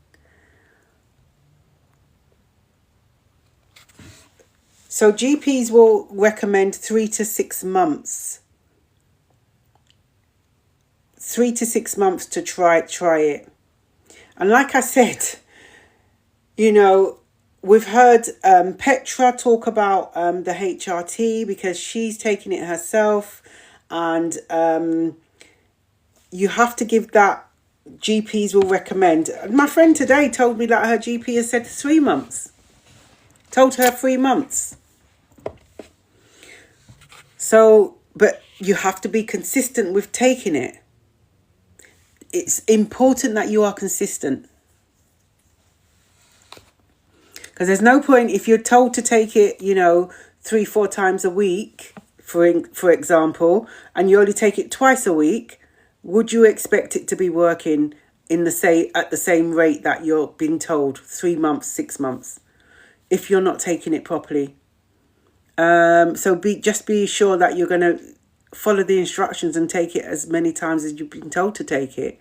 So GPs will recommend 3 to 6 months. 3 to 6 months to try it. And like I said, you know, we've heard Petra talk about the HRT because she's taking it herself, and you have to give that. GPs will recommend. My friend today told me that her GP has said 3 months. Told her 3 months. So, but you have to be consistent with taking it. It's important that you are consistent. Because there's no point if you're told to take it, you know, 3-4 times a week, for example, and you only take it twice a week, would you expect it to be working at the same rate that you're being told 3 months, 6 months, if you're not taking it properly? So be sure that you're going to follow the instructions and take it as many times as you've been told to take it.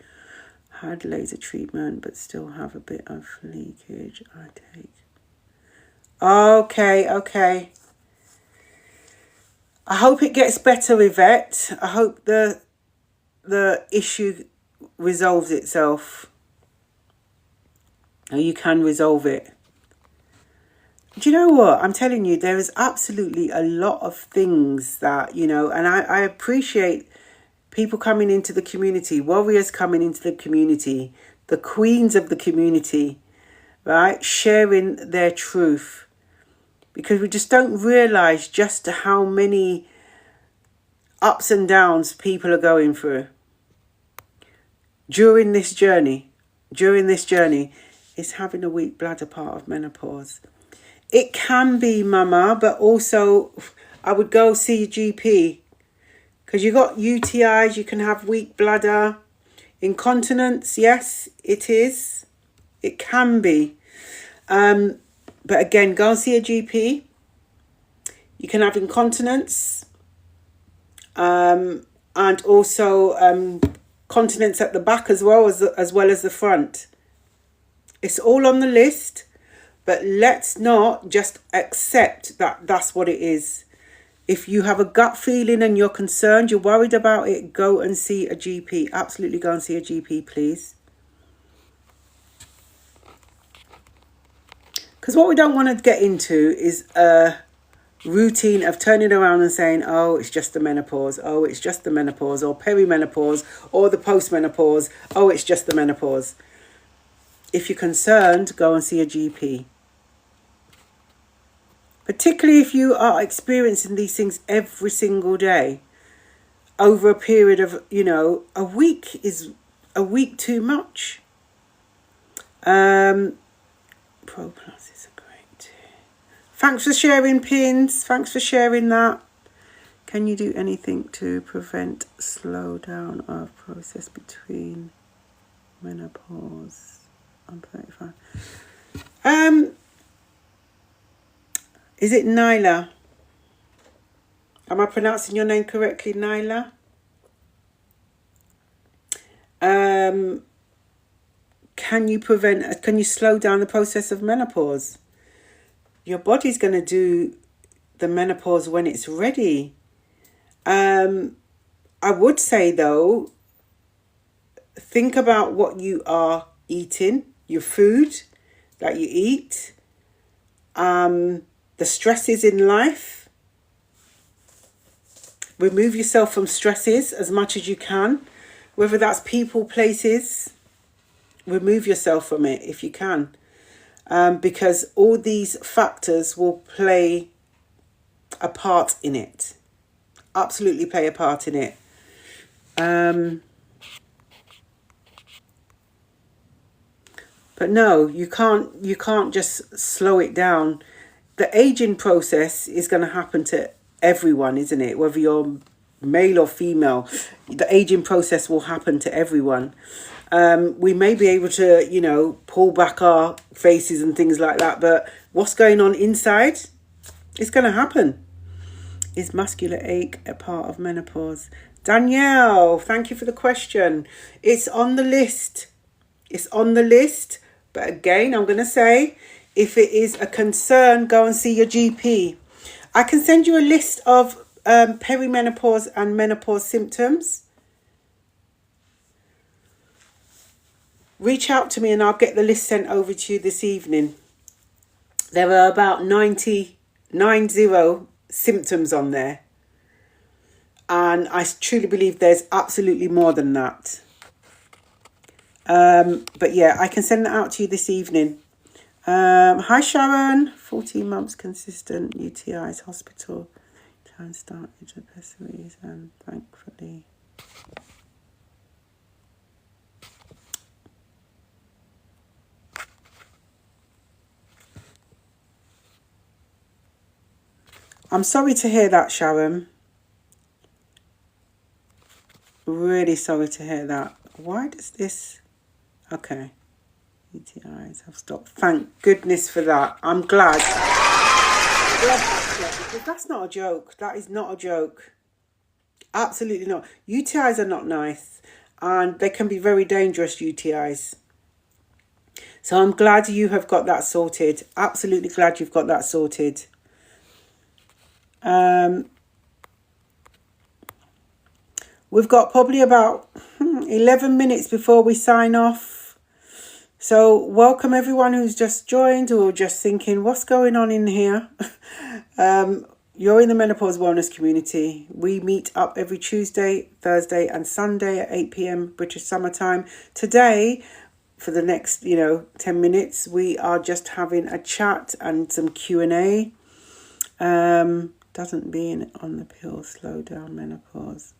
Had laser treatment but still have a bit of leakage. I take. Okay. I hope it gets better, Yvette. I hope the issue resolves itself. Or you can resolve it. Do you know what? I'm telling you, there is absolutely a lot of things that, you know, and I appreciate people coming into the community, warriors coming into the community, the queens of the community, right? Sharing their truth. Because we just don't realize just how many ups and downs people are going through during this journey. Is having a weak bladder part of menopause. It can be, mama, but also I would go see your GP. Because you got UTIs, you can have weak bladder. Incontinence, yes, it is. It can be. But again, go and see a GP. You can have incontinence. And also continence at the back as well as the front. It's all on the list. But let's not just accept that that's what it is. If you have a gut feeling and you're concerned, you're worried about it, go and see a GP. Absolutely go and see a GP, please. Because what we don't want to get into is a routine of turning around and saying, oh, it's just the menopause. Oh, it's just the menopause, or perimenopause, or the postmenopause. Oh, it's just the menopause. If you're concerned, go and see a GP. Particularly if you are experiencing these things every single day over a period of, you know, a week is a week too much. Pro Plus is a great too. Thanks for sharing, Pins. Thanks for sharing that. Can you do anything to prevent slowdown of process between menopause and 35? Is it Nyla? Am I pronouncing your name correctly, Nyla? Can you slow down the process of menopause? Your body's going to do the menopause when it's ready. I would say though, think about what you are eating, your food that you eat, the stresses in life. Remove yourself from stresses as much as you can, whether that's people, places. Remove yourself from it if you can, because all these factors will play a part in it. Absolutely play a part in it. But no, you can't just slow it down. The aging process is going to happen to everyone, isn't it? Whether you're male or female, the aging process will happen to everyone. We may be able to, pull back our faces and things like that, but what's going on inside, it's going to happen. Is muscular ache a part of menopause? Danielle, thank you for the question. It's on the list. It's on the list. But again, I'm going to say, if it is a concern, go and see your GP. I can send you a list of perimenopause and menopause symptoms. Reach out to me and I'll get the list sent over to you this evening. There are about 90 symptoms on there. And I truly believe there's absolutely more than that. But yeah, I can send that out to you this evening. Hi Sharon, 14 months consistent UTIs, hospital, time started with pessaries and thankfully. I'm sorry to hear that, Sharon. Really sorry to hear that. Why does this... Okay. UTIs have stopped. Thank goodness for that. I'm glad. Because that's not a joke. That is not a joke. Absolutely not. UTIs are not nice. And they can be very dangerous, UTIs. So I'm glad you have got that sorted. Absolutely glad you've got that sorted. We've got probably about 11 minutes before we sign off. So welcome everyone who's just joined or just thinking, what's going on in here? You're in the Menopause Wellness community. We meet up every Tuesday, Thursday and Sunday at 8 p.m. British Summer Time. Today, for the next, 10 minutes, we are just having a chat and some Q&A. Doesn't being on the pill slow down menopause?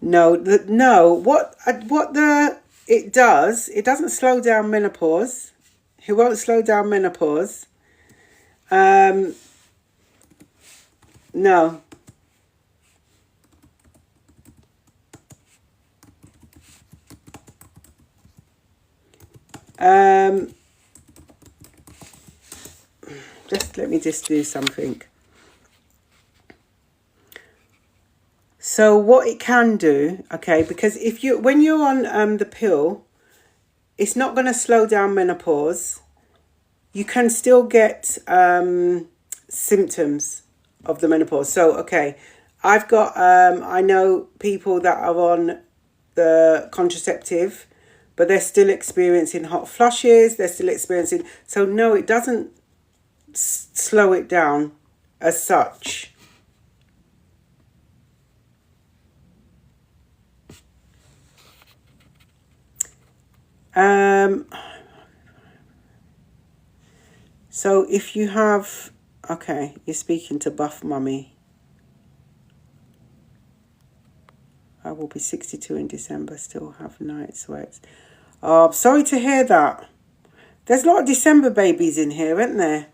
No. What it doesn't slow down menopause. It won't slow down menopause. No. Let me just do something. So what it can do, okay, because when you're on the pill, it's not going to slow down menopause. You can still get symptoms of the menopause. So, okay, I've got, I know people that are on the contraceptive, but they're still experiencing hot flushes. They're still experiencing, so no, it doesn't slow it down as such. So if you have, okay, you're speaking to Buff Mummy. I will be 62 in December, still have night sweats. Oh, I'm sorry to hear that. There's a lot of December babies in here, isn't there?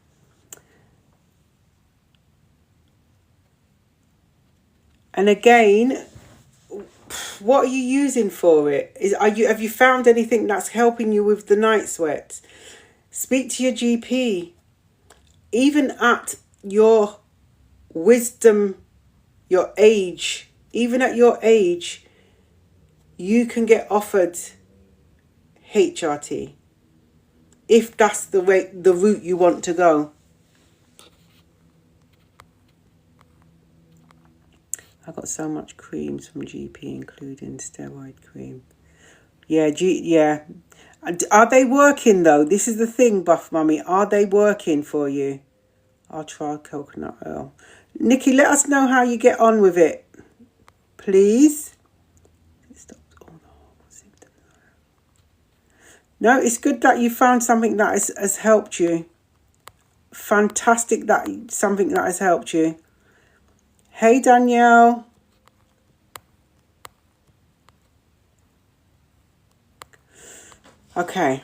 And again, what are you using for it? Have you found anything that's helping you with the night sweats? Speak to your GP. Even at your wisdom, your age, even at your age, you can get offered HRT if that's the route you want to go. I got so much creams from GP, including steroid cream. Yeah, yeah. Are they working though? This is the thing, Buff Mummy. Are they working for you? I'll try coconut oil. Nikki, let us know how you get on with it, please. No, it's good that you found something that has helped you. Fantastic that something that has helped you. Hey, Danielle. Okay.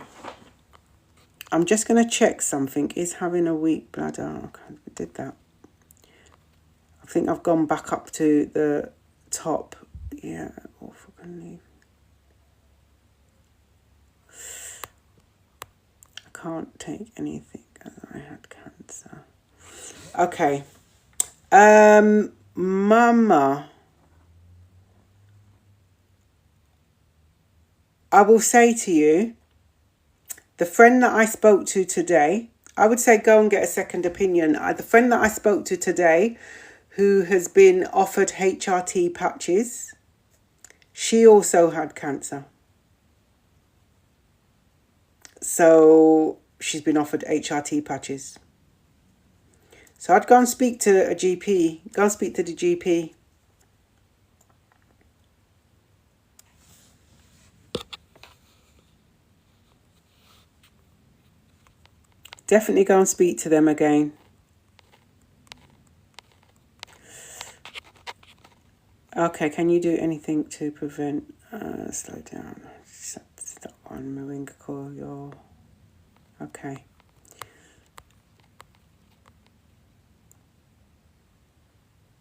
I'm just going to check something. Is having a weak bladder. Okay, I did that. I think I've gone back up to the top. Yeah. Oh, fucking leave. I can't take anything as I had cancer. Okay. Mama. I will say to you, the friend that I spoke to today, I would say go and get a second opinion. The friend that I spoke to today, who has been offered HRT patches, she also had cancer. So she's been offered HRT patches. So I'd go and speak to a GP. Go and speak to the GP. Definitely go and speak to them again. Okay, can you do anything to prevent... slow down. Stop on moringa coil. Okay.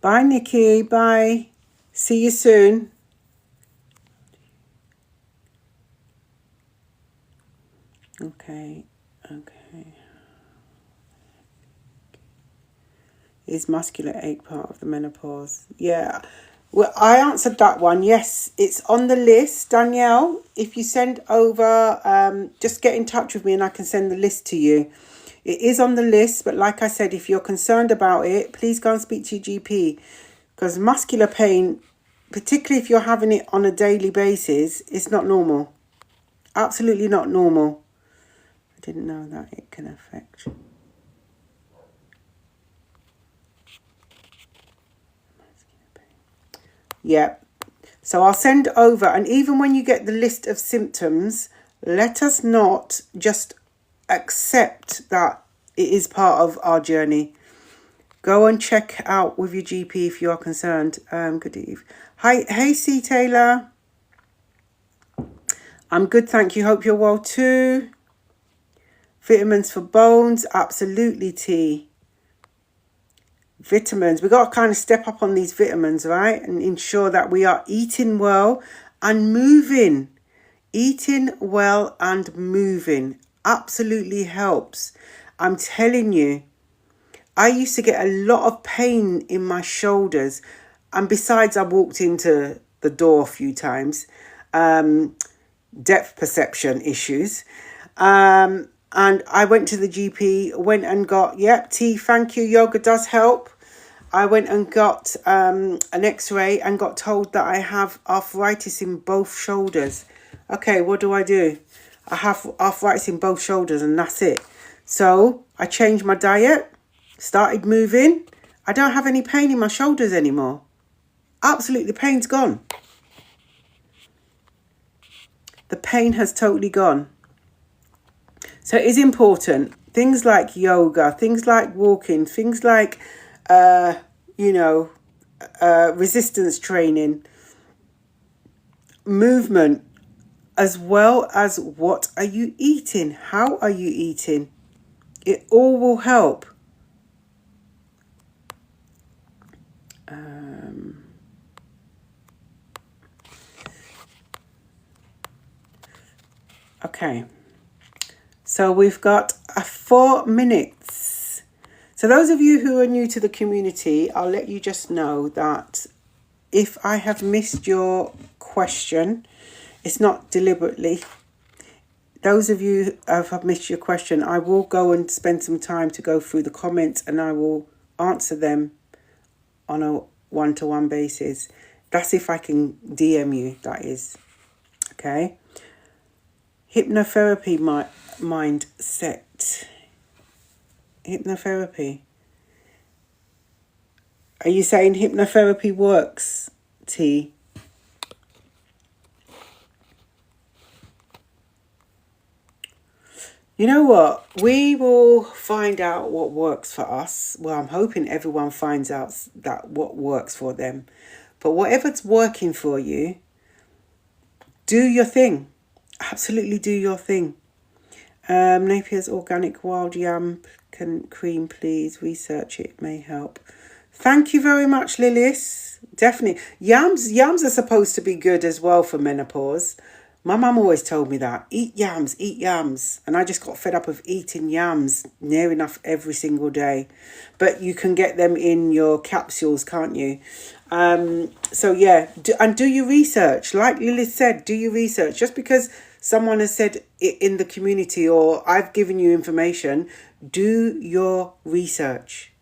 Bye, Nikki. Bye. See you soon. Okay. Is muscular ache part of the menopause? Yeah. Well, I answered that one. Yes, it's on the list. Danielle, if you send over, just get in touch with me and I can send the list to you. It is on the list, but like I said, if you're concerned about it, please go and speak to your GP. Because muscular pain, particularly if you're having it on a daily basis, is not normal. Absolutely not normal. I didn't know that it can affect... Yeah. So I'll send over, and even when you get the list of symptoms, let us not just accept that it is part of our journey. Go and check out with your GP if you are concerned. Good eve. Hi, hey, C. Taylor. I'm good, thank you. Hope you're well too. Vitamins for bones, absolutely, T. Vitamins, we got to kind of step up on these vitamins, right? And ensure that we are eating well and moving. Eating well and moving absolutely helps. I'm telling you, I used to get a lot of pain in my shoulders. And besides, I walked into the door a few times. Depth perception issues. And I went to the GP, went and got, T, thank you, yoga does help. I went and got an x-ray and got told that I have arthritis in both shoulders. Okay, what do? I have arthritis in both shoulders and that's it. So I changed my diet, started moving. I don't have any pain in my shoulders anymore. Absolutely, the pain's gone. The pain has totally gone. So it is important. Things like yoga, things like walking, things like... resistance training, movement, as well as what are you eating? How are you eating? It all will help. Okay. So we've got 4 minutes. So those of you who are new to the community, I'll let you just know that if I have missed your question, it's not deliberately. Those of you who have missed your question, I will go and spend some time to go through the comments and I will answer them on a one-to-one basis. That's if I can DM you, that is. Okay. Hypnotherapy mindset. Hypnotherapy. Are you saying hypnotherapy works, T? You know what? We will find out what works for us. Well, I'm hoping everyone finds out that what works for them. But whatever's working for you, do your thing. Absolutely do your thing. Napier's organic wild yam cream, please. Research it, may help. Thank you very much, Lilith. Definitely. Yams are supposed to be good as well for menopause. My mum always told me that. Eat yams, eat yams. And I just got fed up of eating yams near enough every single day. But you can get them in your capsules, can't you? So yeah, do your research. Like Lilith said, do your research. Just because someone has said it in the community or I've given you information, do your research.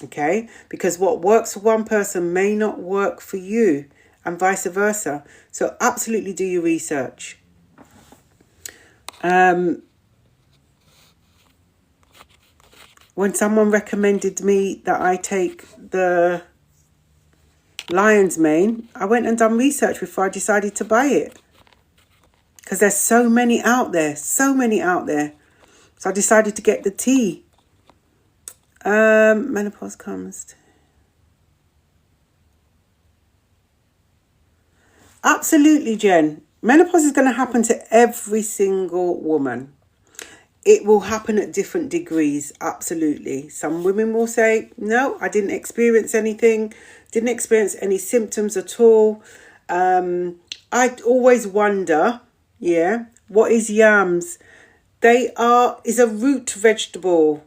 Okay? Because what works for one person may not work for you. And vice versa. So absolutely do your research. When someone recommended me that I take the lion's mane, I went and done research before I decided to buy it. Because there's so many out there. So many out there. So I decided to get the tea. Menopause comes. Absolutely, Jen. Menopause is going to happen to every single woman. It will happen at different degrees, absolutely. Some women will say, no, I didn't experience anything, didn't experience any symptoms at all. I always wonder, what is yams? Is a root vegetable.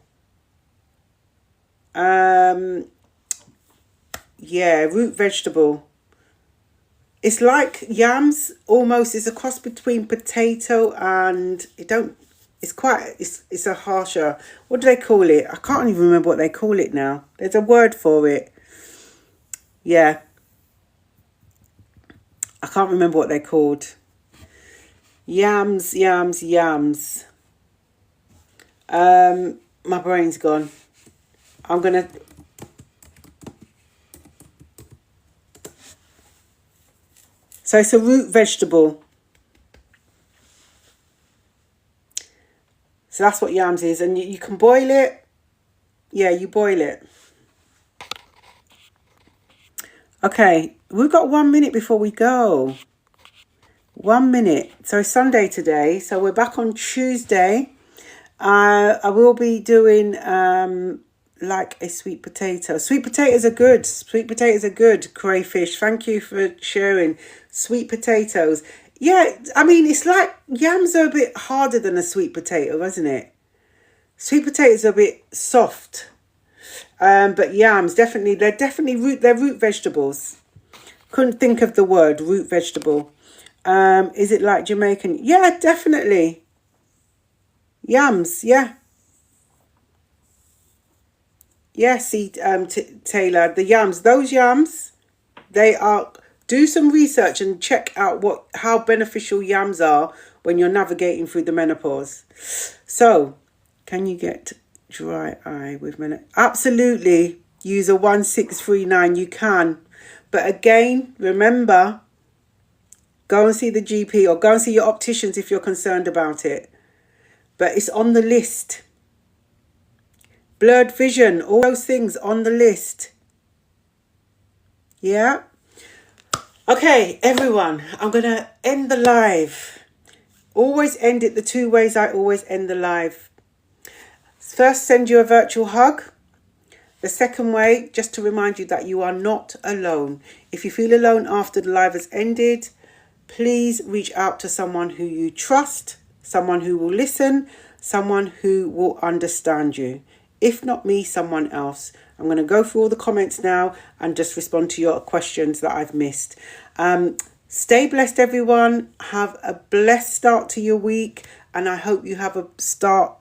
Root vegetable. It's like yams, almost. It's a cross between potato and it's a harsher. What do they call it? I can't even remember what they call it now. There's a word for it. Yeah. I can't remember what they're called. Yams. My brain's gone. I'm going to... So it's a root vegetable. So that's what yams is. And you can boil it. Yeah, you boil it. Okay, we've got 1 minute before we go. 1 minute. So it's Sunday today. So we're back on Tuesday. I will be doing like a sweet potato. Sweet potatoes are good. Sweet potatoes are good, crayfish. Thank you for sharing. Sweet potatoes. Yeah, I mean, it's like yams are a bit harder than a sweet potato, isn't it? Sweet potatoes are a bit soft. But yams, definitely, they're root vegetables. Couldn't think of the word, root vegetable. Is it like Jamaican? Yeah, definitely. Yams, yeah. Yes, Taylor, the yams, those yams, they are... Do some research and check out how beneficial yams are when you're navigating through the menopause. So, can you get dry eye with menopause? Absolutely. Use a 1639. You can. But again, remember, go and see the GP or go and see your opticians if you're concerned about it. But it's on the list. Blurred vision, all those things on the list. Yeah. Okay, everyone, I'm going to end the live. Always end it the 2 ways I always end the live. First, send you a virtual hug. The second way, just to remind you that you are not alone. If you feel alone after the live has ended, please reach out to someone who you trust, someone who will listen, someone who will understand you. If not me, someone else. I'm going to go through all the comments now and just respond to your questions that I've missed. Stay blessed, everyone. Have a blessed start to your week, and I hope you have a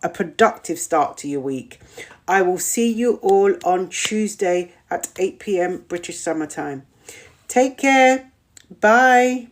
productive start to your week. I will see you all on Tuesday at 8 p.m. British Summer Time. Take care. Bye.